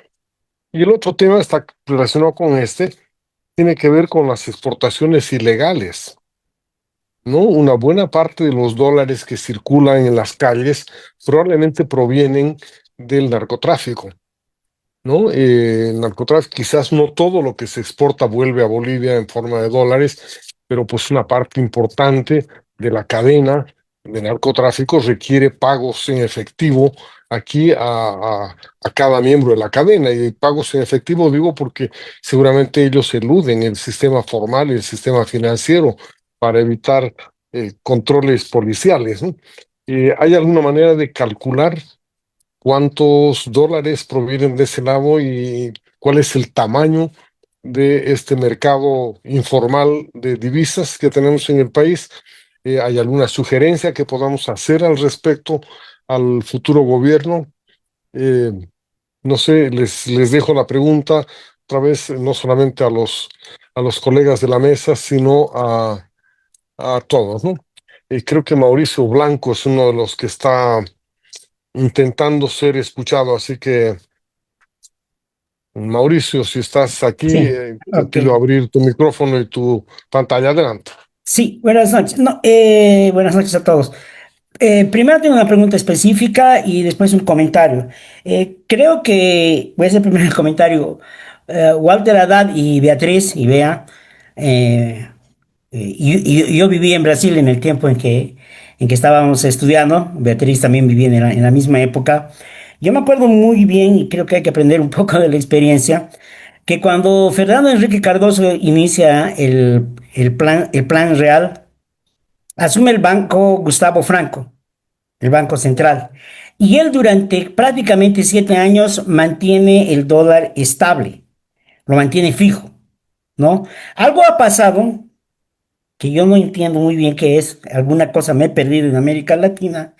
Y el otro tema está relacionado con este, tiene que ver con las exportaciones ilegales, ¿no? Una buena parte de los dólares que circulan en las calles probablemente provienen del narcotráfico, ¿no? El narcotráfico, quizás no todo lo que se exporta vuelve a Bolivia en forma de dólares, pero pues una parte importante de la cadena de narcotráfico requiere pagos en efectivo aquí a cada miembro de la cadena. Y pagos en efectivo digo porque seguramente ellos eluden el sistema formal y el sistema financiero para evitar controles policiales, ¿no? ¿Hay alguna manera de calcular cuántos dólares provienen de ese lado y cuál es el tamaño de este mercado informal de divisas que tenemos en el país? ¿Hay alguna sugerencia que podamos hacer al respecto al futuro gobierno? Eh, no sé, les dejo la pregunta otra vez, no solamente a los colegas de la mesa, sino a todos, ¿no? Creo que Mauricio Blanco es uno de los que está intentando ser escuchado. Así que, Mauricio, si estás aquí, Sí, te ok. pido abrir tu micrófono y tu pantalla. Adelante. Sí, buenas noches. No, buenas noches a todos. Primero tengo una pregunta específica y después un comentario. Creo que voy a hacer primero el comentario. Walter Haddad y Beatriz y Bea, eh, yo viví en Brasil en el tiempo en que estábamos estudiando. Beatriz también vivía en la misma época. Yo me acuerdo muy bien, y creo que hay que aprender un poco de la experiencia, que cuando Fernando Enrique Cardoso inicia el plan real, asume el banco Gustavo Franco, el Banco Central. Y él durante prácticamente 7 años mantiene el dólar estable, lo mantiene fijo, ¿no? Algo ha pasado que yo no entiendo muy bien qué es, alguna cosa me he perdido en América Latina,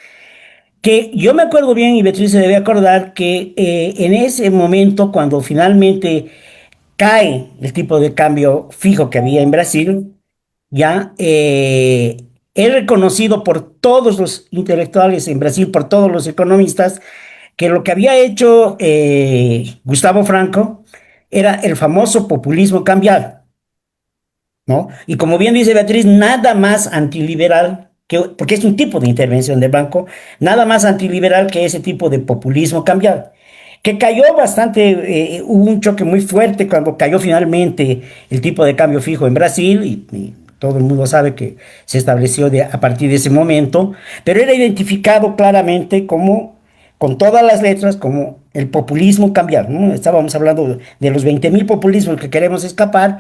que yo me acuerdo bien, y Beatriz se debe acordar, que en ese momento, cuando finalmente cae el tipo de cambio fijo que había en Brasil, ya es reconocido por todos los intelectuales en Brasil, por todos los economistas, que lo que había hecho Gustavo Franco era el famoso populismo cambiario, ¿no? Y como bien dice Beatriz, nada más antiliberal, porque es un tipo de intervención del banco, nada más antiliberal que ese tipo de populismo cambiario, que cayó bastante, hubo un choque muy fuerte cuando cayó finalmente el tipo de cambio fijo en Brasil, y todo el mundo sabe que se estableció a partir de ese momento, pero era identificado claramente como, con todas las letras, como el populismo cambiario, ¿no? Estábamos hablando de los 20.000 populismos que queremos escapar.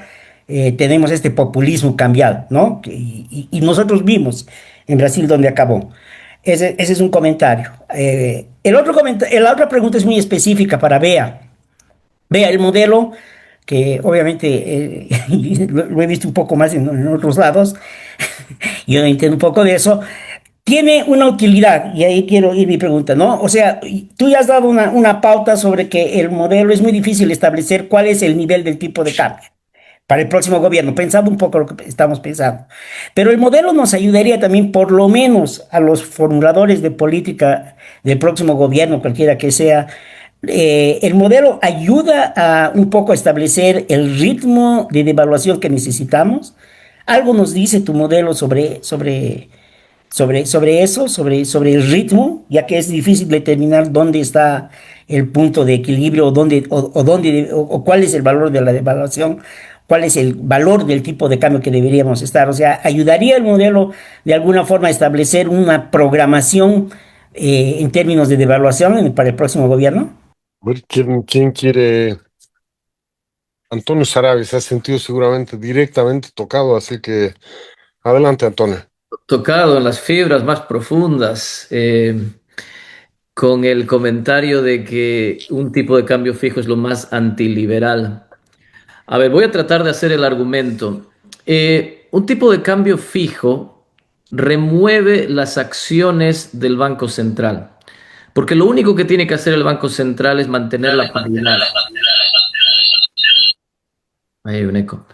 Tenemos este populismo cambiado, ¿no? Y nosotros vimos en Brasil donde acabó. Ese es un comentario. La otra pregunta es muy específica para Bea. Bea, el modelo, que obviamente lo he visto un poco más en otros lados, yo entiendo un poco de eso, tiene una utilidad, y ahí quiero ir mi pregunta, ¿no? O sea, tú ya has dado una pauta sobre que el modelo es muy difícil establecer cuál es el nivel del tipo de cambio para el próximo gobierno, pensando un poco lo que estamos pensando. Pero el modelo nos ayudaría también, por lo menos, a los formuladores de política del próximo gobierno, cualquiera que sea. El modelo ayuda a un poco a establecer el ritmo de devaluación que necesitamos. Algo nos dice tu modelo sobre eso, sobre el ritmo, ya que es difícil determinar dónde está el punto de equilibrio o cuál es el valor de la devaluación, cuál es el valor del tipo de cambio que deberíamos estar. O sea, ¿ayudaría el modelo de alguna forma a establecer una programación en términos de devaluación para el próximo gobierno? A ver, ¿quién quiere? Antonio Sarabia se ha sentido seguramente directamente tocado, así que adelante, Antonio. Tocado en las fibras más profundas, con el comentario de que un tipo de cambio fijo es lo más antiliberal. A ver, voy a tratar de hacer el argumento. Un tipo de cambio fijo remueve las acciones del Banco Central, porque lo único que tiene que hacer el Banco Central es mantener la paridad. Ahí hay un eco.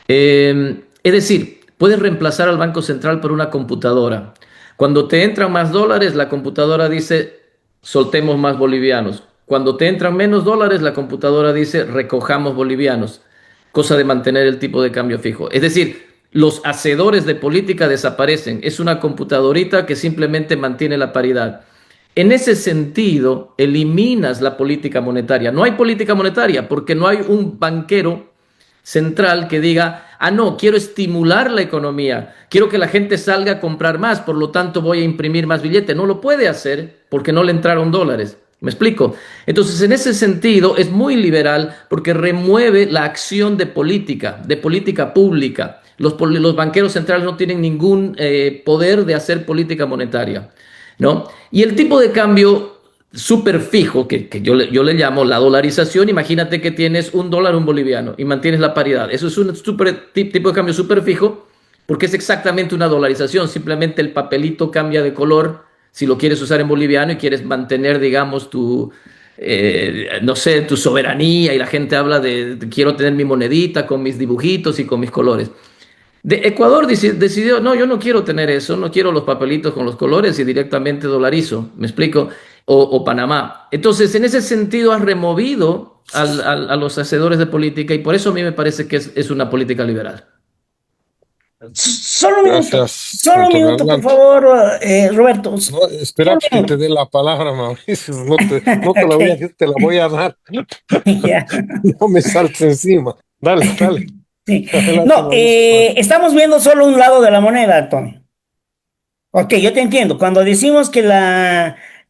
Es decir, puedes reemplazar al Banco Central por una computadora. Cuando te entran más dólares, la computadora dice, soltemos más bolivianos. Cuando te entran menos dólares, la computadora dice, recojamos bolivianos. Cosa de mantener el tipo de cambio fijo. Es decir, los hacedores de política desaparecen. Es una computadorita que simplemente mantiene la paridad. En ese sentido, eliminas la política monetaria. No hay política monetaria porque no hay un banquero central que diga, ah, no, quiero estimular la economía, quiero que la gente salga a comprar más, por lo tanto voy a imprimir más billetes. No lo puede hacer porque no le entraron dólares. ¿Me explico? Entonces, en ese sentido, es muy liberal porque remueve la acción de política pública. Los banqueros centrales no tienen ningún poder de hacer política monetaria, ¿no? Y el tipo de cambio súper fijo, que yo le llamo la dolarización. Imagínate que tienes $1, un boliviano y mantienes la paridad. Eso es un tipo de cambio súper fijo porque es exactamente una dolarización. Simplemente el papelito cambia de color si lo quieres usar en boliviano y quieres mantener, digamos, no sé, tu soberanía, y la gente habla de quiero tener mi monedita con mis dibujitos y con mis colores. Ecuador decidió, no, yo no quiero tener eso, no quiero los papelitos con los colores y directamente dolarizo, ¿me explico? O Panamá. Entonces, en ese sentido, has removido a los hacedores de política, y por eso a mí me parece que es una política liberal. Gracias, Solo un Antonio. minuto, por Adelante. favor, Roberto. No, espera Solo un que te minuto. dé la palabra, Mauricio. No te la voy a Ok, decir, te la voy a dar. ya. No me saltes encima. Dale, dale. Sí. Adelante, No, Mauricio. estamos viendo solo un lado de la moneda, Antonio. Ok, yo te entiendo. Cuando decimos que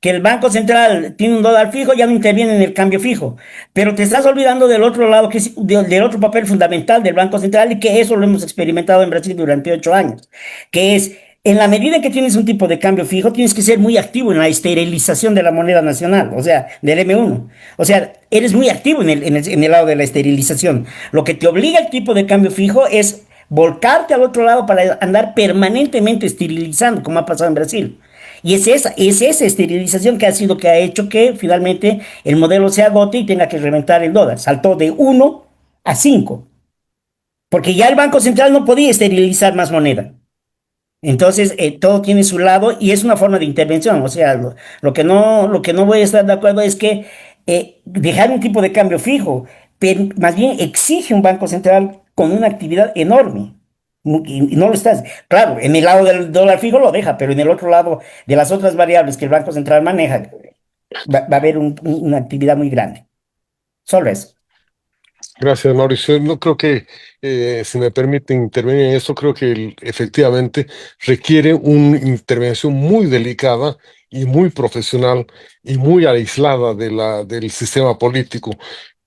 el Banco Central tiene un dólar fijo, ya no interviene en el cambio fijo. Pero te estás olvidando del otro lado, que es del otro papel fundamental del Banco Central, y que eso lo hemos experimentado en Brasil durante 8 años, que es, en la medida en que tienes un tipo de cambio fijo, tienes que ser muy activo en la esterilización de la moneda nacional, o sea, del M1. O sea, eres muy activo en el lado de la esterilización. Lo que te obliga el tipo de cambio fijo es volcarte al otro lado para andar permanentemente esterilizando, como ha pasado en Brasil. Y es esa esterilización que ha hecho que finalmente el modelo se agote y tenga que reventar el dólar. Saltó de 1 a 5, porque ya el Banco Central no podía esterilizar más moneda. Entonces, todo tiene su lado y es una forma de intervención. O sea, lo que no voy a estar de acuerdo es que dejar un tipo de cambio fijo, pero más bien exige un banco central con una actividad enorme. Y no lo estás. Claro, en el lado del dólar fijo lo deja, pero en el otro lado de las otras variables que el Banco Central maneja, va a haber una actividad muy grande. Solo eso. Gracias, Mauricio. No creo que, si me permite intervenir en esto, creo que efectivamente requiere una intervención muy delicada y muy profesional y muy aislada del sistema político,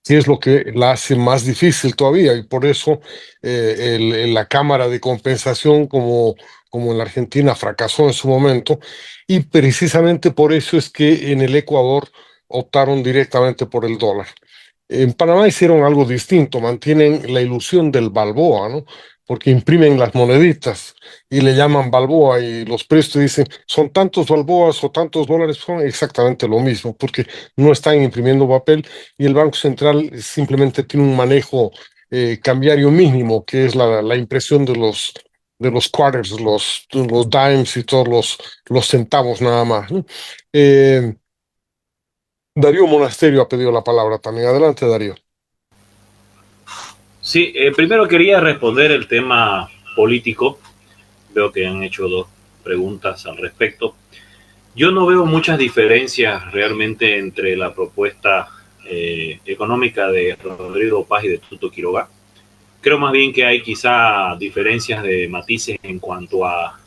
que es lo que la hace más difícil todavía. Y por eso la Cámara de Compensación, como en la Argentina, fracasó en su momento. Y precisamente por eso es que en el Ecuador optaron directamente por el dólar. En Panamá hicieron algo distinto, mantienen la ilusión del Balboa, ¿no? Porque imprimen las moneditas y le llaman Balboa, y los precios dicen, son tantos Balboas o tantos dólares, son exactamente lo mismo, porque no están imprimiendo papel, y el Banco Central simplemente tiene un manejo cambiario mínimo, que es la impresión de los quarters, los dimes y todos los centavos nada más, ¿no? Darío Monasterio ha pedido la palabra también. Adelante, Darío. Sí, primero quería responder el tema político. Veo que han hecho dos preguntas al respecto. Yo no veo muchas diferencias realmente entre la propuesta económica de Rodrigo Paz y de Tuto Quiroga. Creo más bien que hay quizá diferencias de matices en cuanto a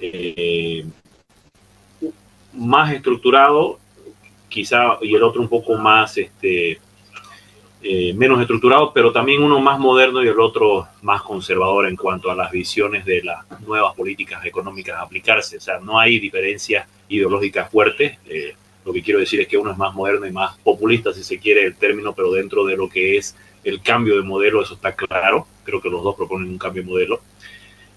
eh, más estructurado, quizá, y el otro un poco más menos estructurado, pero también uno más moderno y el otro más conservador en cuanto a las visiones de las nuevas políticas económicas a aplicarse. O sea, no hay diferencias ideológicas fuertes. Lo que quiero decir es que uno es más moderno y más populista, si se quiere el término, pero dentro de lo que es el cambio de modelo, eso está claro. Creo que los dos proponen un cambio de modelo.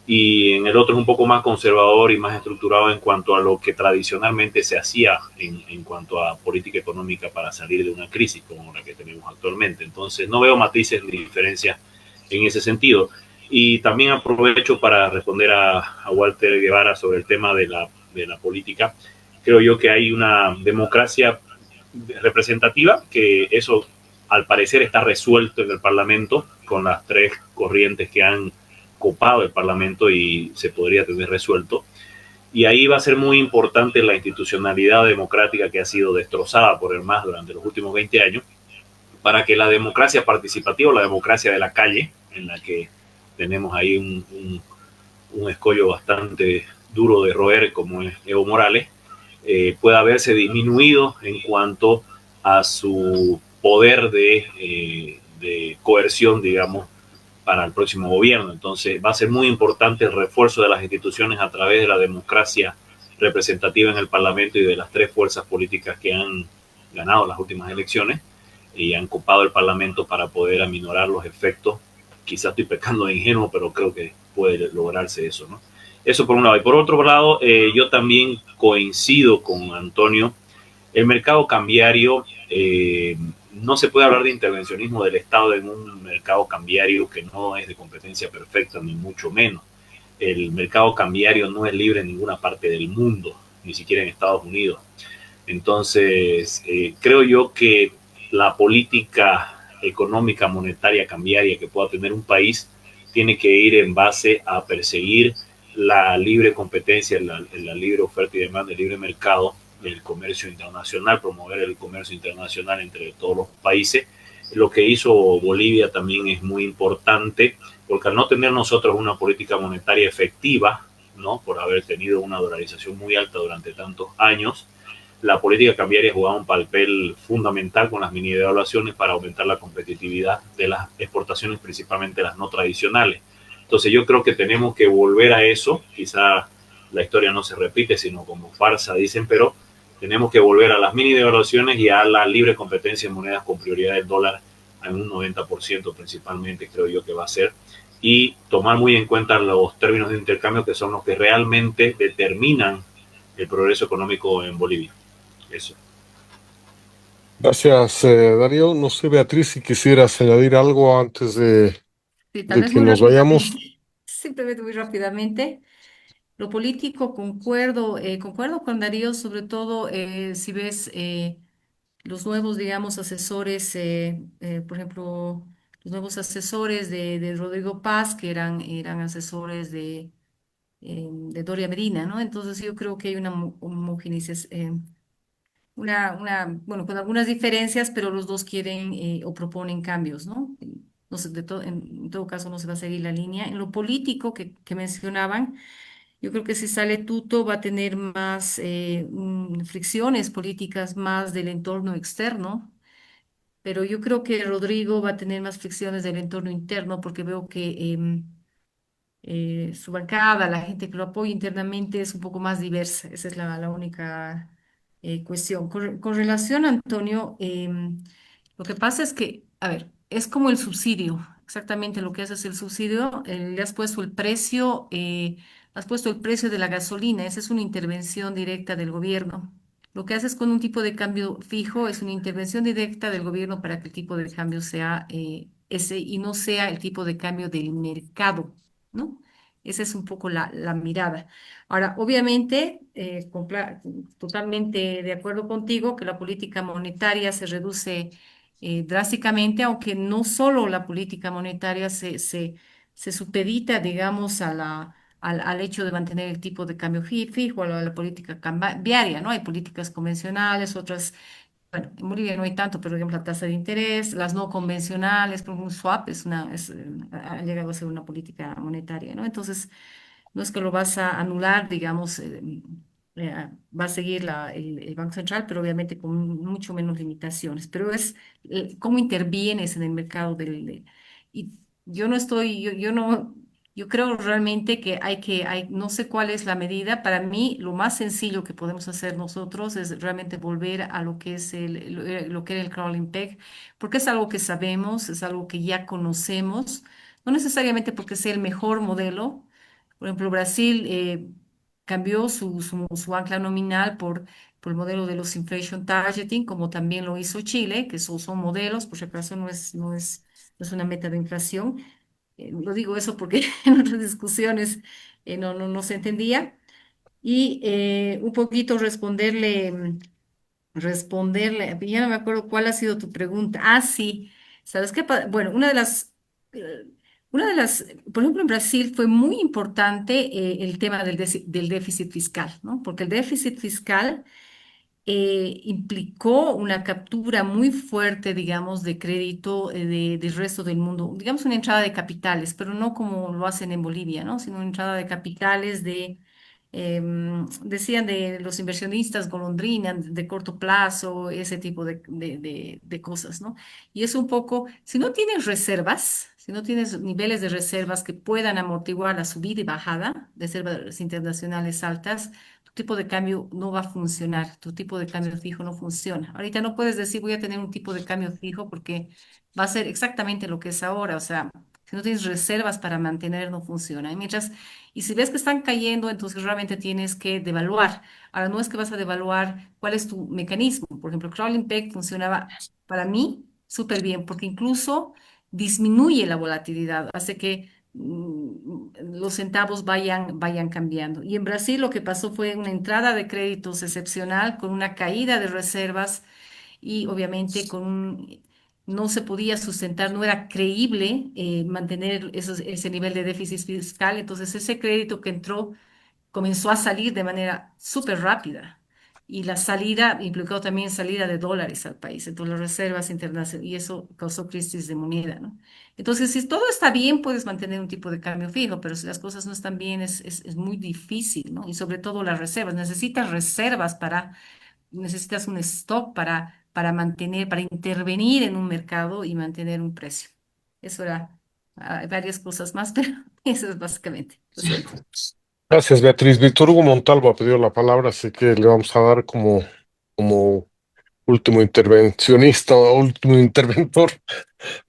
Y en el otro es un poco más conservador y más estructurado en cuanto a lo que tradicionalmente se hacía en cuanto a política económica para salir de una crisis como la que tenemos actualmente. Entonces no veo matices ni diferencias en ese sentido. Y también aprovecho para responder a Walter Guevara sobre el tema de la política. Creo yo que hay una democracia representativa, que eso al parecer está resuelto en el Parlamento con las tres corrientes que han copado el Parlamento y se podría tener resuelto. Y ahí va a ser muy importante la institucionalidad democrática que ha sido destrozada por el MAS durante los últimos 20 años, para que la democracia participativa, la democracia de la calle, en la que tenemos ahí un escollo bastante duro de roer como es Evo Morales, pueda verse disminuido en cuanto a su poder de coerción, digamos, para el próximo gobierno. Entonces va a ser muy importante el refuerzo de las instituciones a través de la democracia representativa en el Parlamento y de las tres fuerzas políticas que han ganado las últimas elecciones y han copado el Parlamento para poder aminorar los efectos. Quizás estoy pecando de ingenuo, pero creo que puede lograrse eso, ¿no? Eso por un lado. Y por otro lado, yo también coincido con Antonio. El mercado cambiario, no se puede hablar de intervencionismo del Estado en un mercado cambiario que no es de competencia perfecta, ni mucho menos. El mercado cambiario no es libre en ninguna parte del mundo, ni siquiera en Estados Unidos. Entonces, creo yo que la política económica, monetaria, cambiaria que pueda tener un país tiene que ir en base a perseguir la libre competencia, la libre oferta y demanda, el libre mercado, el comercio internacional, promover el comercio internacional entre todos los países. Lo que hizo Bolivia también es muy importante, porque al no tener nosotros una política monetaria efectiva, ¿no? Por haber tenido una dolarización muy alta durante tantos años, la política cambiaria jugaba un papel fundamental con las mini devaluaciones para aumentar la competitividad de las exportaciones, principalmente las no tradicionales. Entonces yo creo que tenemos que volver a eso. Quizá la historia no se repite, sino como farsa, dicen, pero tenemos que volver a las mini devaluaciones y a la libre competencia en monedas con prioridad del dólar en un 90% principalmente, creo yo que va a ser. Y tomar muy en cuenta los términos de intercambio que son los que realmente determinan el progreso económico en Bolivia. Eso. Gracias, Darío. No sé, Beatriz, si quisieras añadir algo antes Sí, tal de vez que muy nos vayamos. rápidamente, simplemente muy rápidamente. Lo político, concuerdo con Darío, sobre todo si ves los nuevos, digamos, asesores, por ejemplo, los nuevos asesores de Rodrigo Paz, que eran asesores de Doria Medina, ¿no? Entonces yo creo que hay una homogeneización, bueno, con algunas diferencias, pero los dos quieren o proponen cambios, ¿no? No sé, en todo caso no se va a seguir la línea. En lo político que mencionaban, yo creo que si sale Tuto va a tener más fricciones políticas más del entorno externo, pero yo creo que Rodrigo va a tener más fricciones del entorno interno porque veo que su bancada, la gente que lo apoya internamente es un poco más diversa. Esa es la única cuestión. Con relación a Antonio, lo que pasa es que, a ver, es como el subsidio. Exactamente lo que hace es el subsidio. Le has puesto el precio de la gasolina. Esa es una intervención directa del gobierno. Lo que haces con un tipo de cambio fijo es una intervención directa del gobierno para que el tipo de cambio sea ese y no sea el tipo de cambio del mercado, ¿no? Esa es un poco la mirada. Ahora, obviamente, totalmente de acuerdo contigo que la política monetaria se reduce drásticamente, aunque no solo la política monetaria se supedita, digamos, a al hecho de mantener el tipo de cambio fijo, a la política cambiaria, ¿no? Hay políticas convencionales, otras, bueno, en Bolivia no hay tanto, pero por ejemplo la tasa de interés, las no convencionales, por ejemplo, un swap ha llegado a ser una política monetaria, ¿no? Entonces, no es que lo vas a anular, digamos, va a seguir el Banco Central, pero obviamente con mucho menos limitaciones. Pero es cómo intervienes en el mercado y yo no estoy, yo no, yo creo realmente que no sé cuál es la medida. Para mí, lo más sencillo que podemos hacer nosotros es realmente volver a lo que es lo que era el crawling peg, porque es algo que sabemos, es algo que ya conocemos, no necesariamente porque sea el mejor modelo. Por ejemplo, Brasil cambió su ancla nominal por el modelo de los inflation targeting, como también lo hizo Chile, que son modelos, por si acaso no es una meta de inflación. Lo digo eso porque en otras discusiones no se entendía. Y un poquito responderle, ya no me acuerdo cuál ha sido tu pregunta. Ah, sí, ¿sabes qué? Bueno, eh, por ejemplo, en Brasil fue muy importante el tema del déficit fiscal, ¿no? Porque el déficit fiscal implicó una captura muy fuerte, digamos, de crédito del resto del mundo, digamos una entrada de capitales, pero no como lo hacen en Bolivia, ¿no? Sino una entrada de capitales decían de los inversionistas golondrina de corto plazo, ese tipo de cosas, ¿no? Y es un poco, si no tienes reservas, si no tienes niveles de reservas que puedan amortiguar la subida y bajada de reservas internacionales altas, tu tipo de cambio no va a funcionar, tu tipo de cambio fijo no funciona. Ahorita no puedes decir voy a tener un tipo de cambio fijo porque va a ser exactamente lo que es ahora, o sea, si no tienes reservas para mantener, no funciona. Y si ves que están cayendo, entonces realmente tienes que devaluar. Ahora, no es que vas a devaluar cuál es tu mecanismo. Por ejemplo, Crawling Peg funcionaba para mí súper bien porque incluso disminuye la volatilidad, hace que los centavos vayan cambiando. Y en Brasil lo que pasó fue una entrada de créditos excepcional con una caída de reservas y obviamente no se podía sustentar, no era creíble mantener ese nivel de déficit fiscal. Entonces ese crédito que entró comenzó a salir de manera súper rápida. Y la salida implicó también salida de dólares al país, entonces las reservas internacionales, y eso causó crisis de moneda, ¿no? Entonces, si todo está bien, puedes mantener un tipo de cambio fijo, pero si las cosas no están bien, es muy difícil, ¿no? Y sobre todo las reservas. Necesitas un stock para mantener, para intervenir en un mercado y mantener un precio. Eso era, hay varias cosas más, pero eso es básicamente. Lo siento. Gracias, Beatriz. Víctor Hugo Montalvo ha pedido la palabra, así que le vamos a dar como último intervencionista o último interventor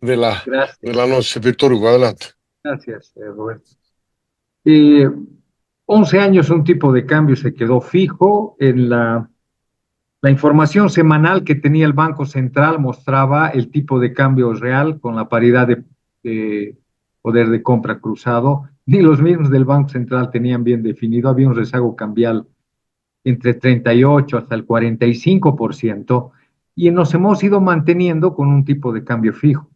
de la Gracias, noche. Víctor Hugo, adelante. gracias, Roberto. Eh, 11 años un tipo de cambio se quedó fijo. La información semanal que tenía el Banco Central mostraba el tipo de cambio real con la paridad de poder de compra cruzado. Ni los mismos del Banco Central tenían bien definido. Había un rezago cambial entre 38 hasta el 45%, y nos hemos ido manteniendo con un tipo de cambio fijo.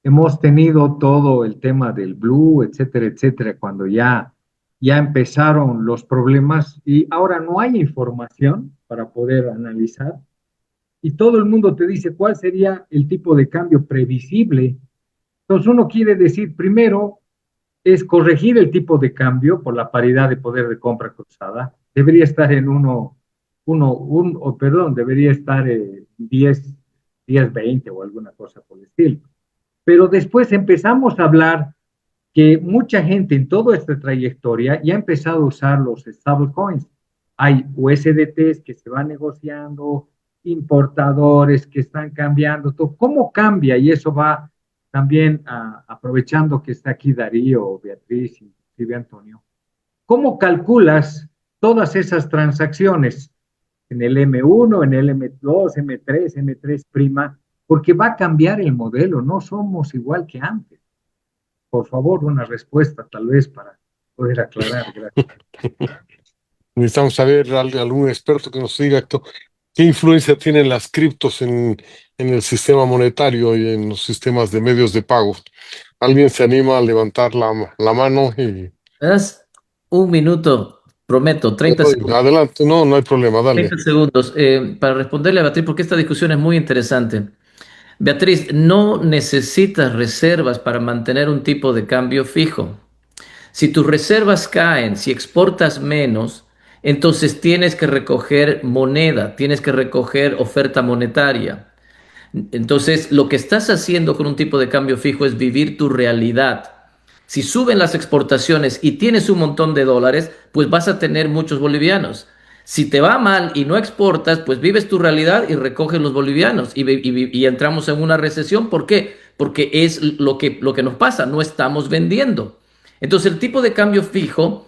Hemos tenido todo el tema del blue, etcétera, etcétera, cuando ya empezaron los problemas y ahora no hay información para poder analizar. Y todo el mundo te dice cuál sería el tipo de cambio previsible. Entonces uno quiere decir, primero, es corregir el tipo de cambio por la paridad de poder de compra cruzada. Debería estar en debería estar en 10-20 o alguna cosa por el estilo. Pero después empezamos a hablar que mucha gente en toda esta trayectoria ya ha empezado a usar los stablecoins. Hay USDTs que se van negociando, importadores que están cambiando, todo. ¿Cómo cambia? Y eso va también aprovechando que está aquí Darío, Beatriz, inclusive Antonio. ¿Cómo calculas todas esas transacciones en el M1, en el M2, M3, M3'? Porque va a cambiar el modelo, no somos igual que antes. Por favor, una respuesta tal vez para poder aclarar. Gracias. Necesitamos saber algún experto que nos diga qué influencia tienen las criptos en el sistema monetario y en los sistemas de medios de pago. ¿Alguien se anima a levantar la mano? ¿Verás? un minuto, prometo, 30 segundos. Adelante, no, no hay problema, dale. 30 segundos para responderle a Beatriz, porque esta discusión es muy interesante. Beatriz, no necesitas reservas para mantener un tipo de cambio fijo. Si tus reservas caen, si exportas menos, entonces tienes que recoger moneda, tienes que recoger oferta monetaria. Entonces, lo que estás haciendo con un tipo de cambio fijo es vivir tu realidad. Si suben las exportaciones y tienes un montón de dólares, pues vas a tener muchos bolivianos. Si te va mal y no exportas, pues vives tu realidad y recoges los bolivianos y entramos en una recesión. ¿Por qué? Porque es lo que nos pasa, no estamos vendiendo. Entonces el tipo de cambio fijo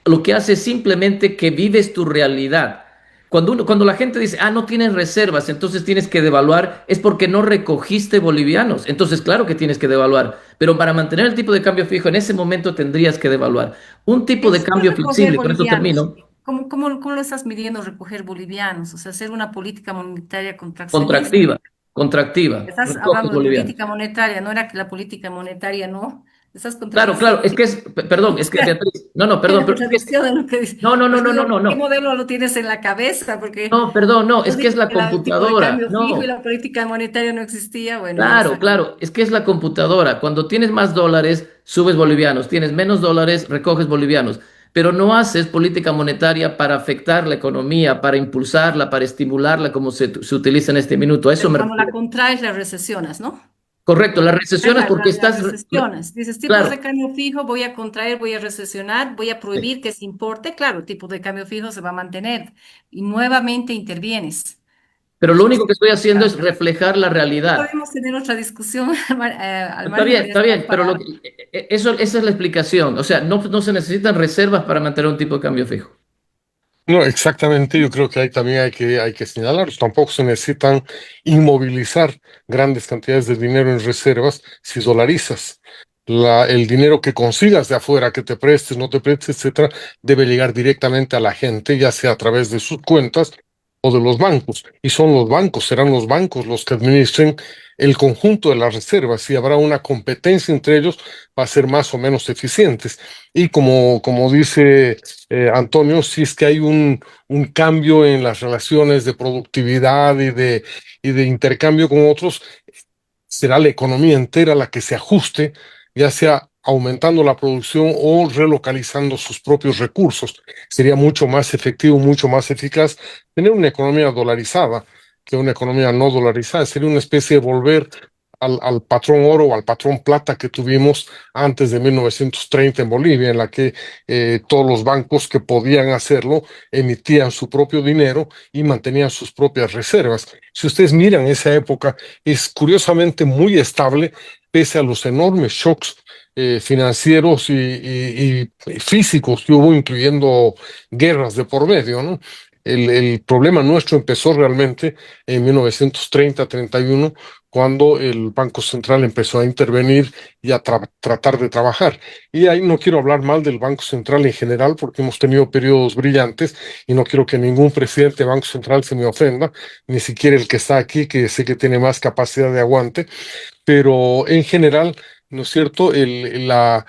lo que hace es simplemente que vives tu realidad. Cuando la gente dice, no tienes reservas, entonces tienes que devaluar, es porque no recogiste bolivianos. Entonces, claro que tienes que devaluar, pero para mantener el tipo de cambio fijo, en ese momento tendrías que devaluar. Un tipo de cambio Recoger flexible, con eso bolivianos. termino, ¿Cómo lo estás midiendo recoger bolivianos? O sea, hacer una política monetaria contraccionista. contractiva, Estás recoges hablando de bolivianos. política monetaria, no era que la política monetaria no. Estás Claro, claro, es que perdón, es que Beatriz, no, hay perdón, una pero contradicción en lo que dices. no, no, no, Pues no, no, digo, no, ¿qué no, modelo lo tienes en la cabeza? Porque no, perdón, no, es nos que es dices la que el tipo de computadora, cambio fijo y no. la política monetaria no existía. Bueno, ya Claro, está. claro, es que es la computadora. Cuando tienes más dólares, subes bolivianos, tienes menos dólares, recoges bolivianos, pero no haces política monetaria para afectar la economía, para impulsarla, para estimularla como se utiliza en este minuto. A eso Pero me cuando la refiero. contraes, la recesionas, ¿no? Correcto, la recesión es porque La estás, recesiones. Dices, tipos claro, de cambio fijo, voy a contraer, voy a recesionar, voy a prohibir que se importe. Claro, el tipo de cambio fijo se va a mantener y nuevamente intervienes. pero lo Eso único es. que estoy haciendo es reflejar la realidad. Podemos tener otra discusión al margen de Está esto bien, pero para... esa es la explicación. O sea, no se necesitan reservas para mantener un tipo de cambio fijo. No, exactamente, yo creo que ahí también hay que señalar, tampoco se necesitan inmovilizar grandes cantidades de dinero en reservas si dolarizas. El dinero que consigas de afuera, que te prestes, no te prestes, etcétera, debe llegar directamente a la gente, ya sea a través de sus cuentas o de los bancos. Y son los bancos, serán los bancos los que administren el conjunto de las reservas. Si habrá una competencia entre ellos, va a ser más o menos eficientes. Y como dice Antonio, si es que hay un cambio en las relaciones de productividad y de intercambio con otros, será la economía entera la que se ajuste, ya sea aumentando la producción o relocalizando sus propios recursos. Sería mucho más efectivo, mucho más eficaz tener una economía dolarizada que una economía no dolarizada. Sería una especie de volver al patrón oro o al patrón plata que tuvimos antes de 1930 en Bolivia, en la que todos los bancos que podían hacerlo emitían su propio dinero y mantenían sus propias reservas. Si ustedes miran esa época, es curiosamente muy estable, pese a los enormes shocks financieros y físicos que hubo, incluyendo guerras de por medio, ¿no? El problema nuestro empezó realmente en 1930-31, cuando el Banco Central empezó a intervenir y a tratar de trabajar. Y ahí no quiero hablar mal del Banco Central en general, porque hemos tenido periodos brillantes y no quiero que ningún presidente de Banco Central se me ofenda, ni siquiera el que está aquí, que sé que tiene más capacidad de aguante, pero en general, ¿no es cierto? La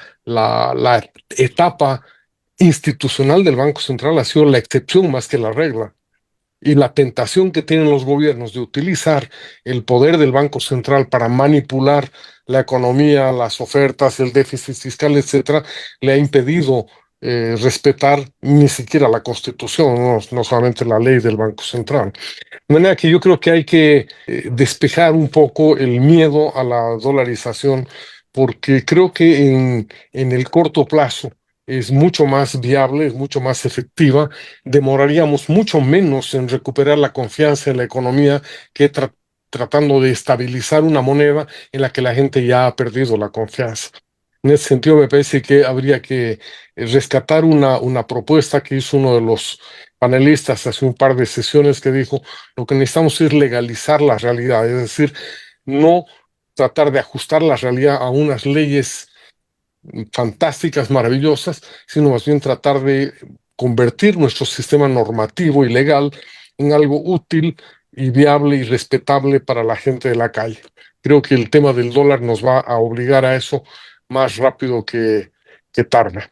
etapa institucional del Banco Central ha sido la excepción más que la regla. Y la tentación que tienen los gobiernos de utilizar el poder del Banco Central para manipular la economía, las ofertas, el déficit fiscal, etcétera, le ha impedido respetar ni siquiera la Constitución, no solamente la ley del Banco Central. De manera que yo creo que hay que despejar un poco el miedo a la dolarización, porque creo que en el corto plazo es mucho más viable, es mucho más efectiva, demoraríamos mucho menos en recuperar la confianza en la economía que tratando de estabilizar una moneda en la que la gente ya ha perdido la confianza. En ese sentido, me parece que habría que rescatar una propuesta que hizo uno de los panelistas hace un par de sesiones, que dijo, lo que necesitamos es legalizar la realidad, es decir, no tratar de ajustar la realidad a unas leyes fantásticas, maravillosas, sino más bien tratar de convertir nuestro sistema normativo y legal en algo útil y viable y respetable para la gente de la calle. Creo que el tema del dólar nos va a obligar a eso más rápido que tarde.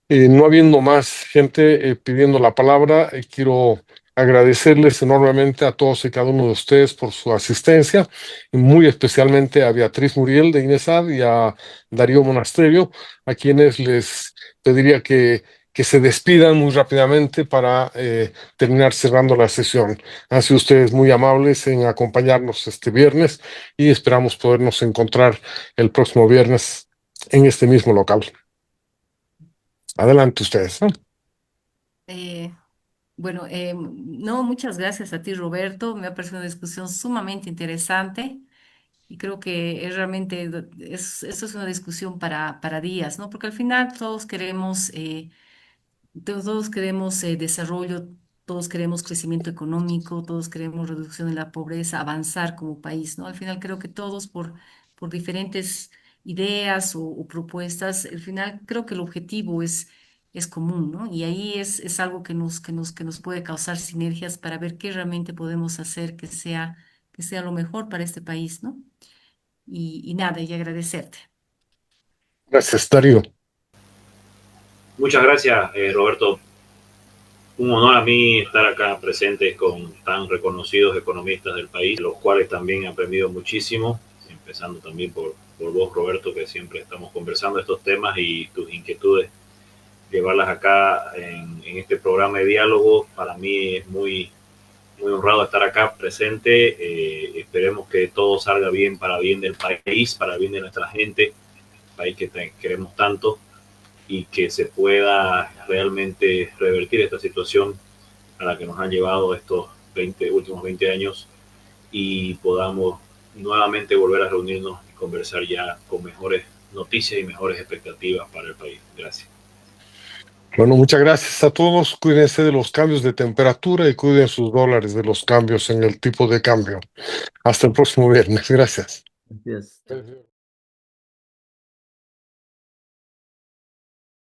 No habiendo más gente pidiendo la palabra, quiero agradecerles enormemente a todos y cada uno de ustedes por su asistencia, y muy especialmente a Beatriz Muriel de INESAD y a Darío Monasterio, a quienes les pediría que se despidan muy rápidamente para terminar cerrando la sesión. Han sido ustedes muy amables en acompañarnos este viernes y esperamos podernos encontrar el próximo viernes en este mismo local. Adelante ustedes, ¿no? Bueno, no, muchas gracias a ti, Roberto. Me ha parecido una discusión sumamente interesante y creo que es realmente, esto es una discusión para días, ¿no? Porque al final todos queremos desarrollo, todos queremos crecimiento económico, todos queremos reducción de la pobreza, avanzar como país, ¿no? Al final creo que todos por diferentes ideas o propuestas, al final creo que el objetivo es común, ¿no? Y ahí es algo que nos puede causar sinergias para ver qué realmente podemos hacer que sea lo mejor para este país, ¿no? Y nada, y agradecerte. Gracias, Darío. Muchas gracias, Roberto. Un honor a mí estar acá presente con tan reconocidos economistas del país, los cuales también he aprendido muchísimo, empezando también por vos, Roberto, que siempre estamos conversando estos temas y tus inquietudes, llevarlas acá en este programa de diálogo. Para mí es muy honrado estar acá presente. Esperemos que todo salga bien para bien del país, para bien de nuestra gente, país que queremos tanto, y que se pueda realmente revertir esta situación a la que nos han llevado estos últimos 20 años y podamos nuevamente volver a reunirnos y conversar ya con mejores noticias y mejores expectativas para el país. Gracias. Bueno, muchas gracias a todos. Cuídense de los cambios de temperatura y cuiden sus dólares de los cambios en el tipo de cambio. Hasta el próximo viernes. Gracias. Gracias.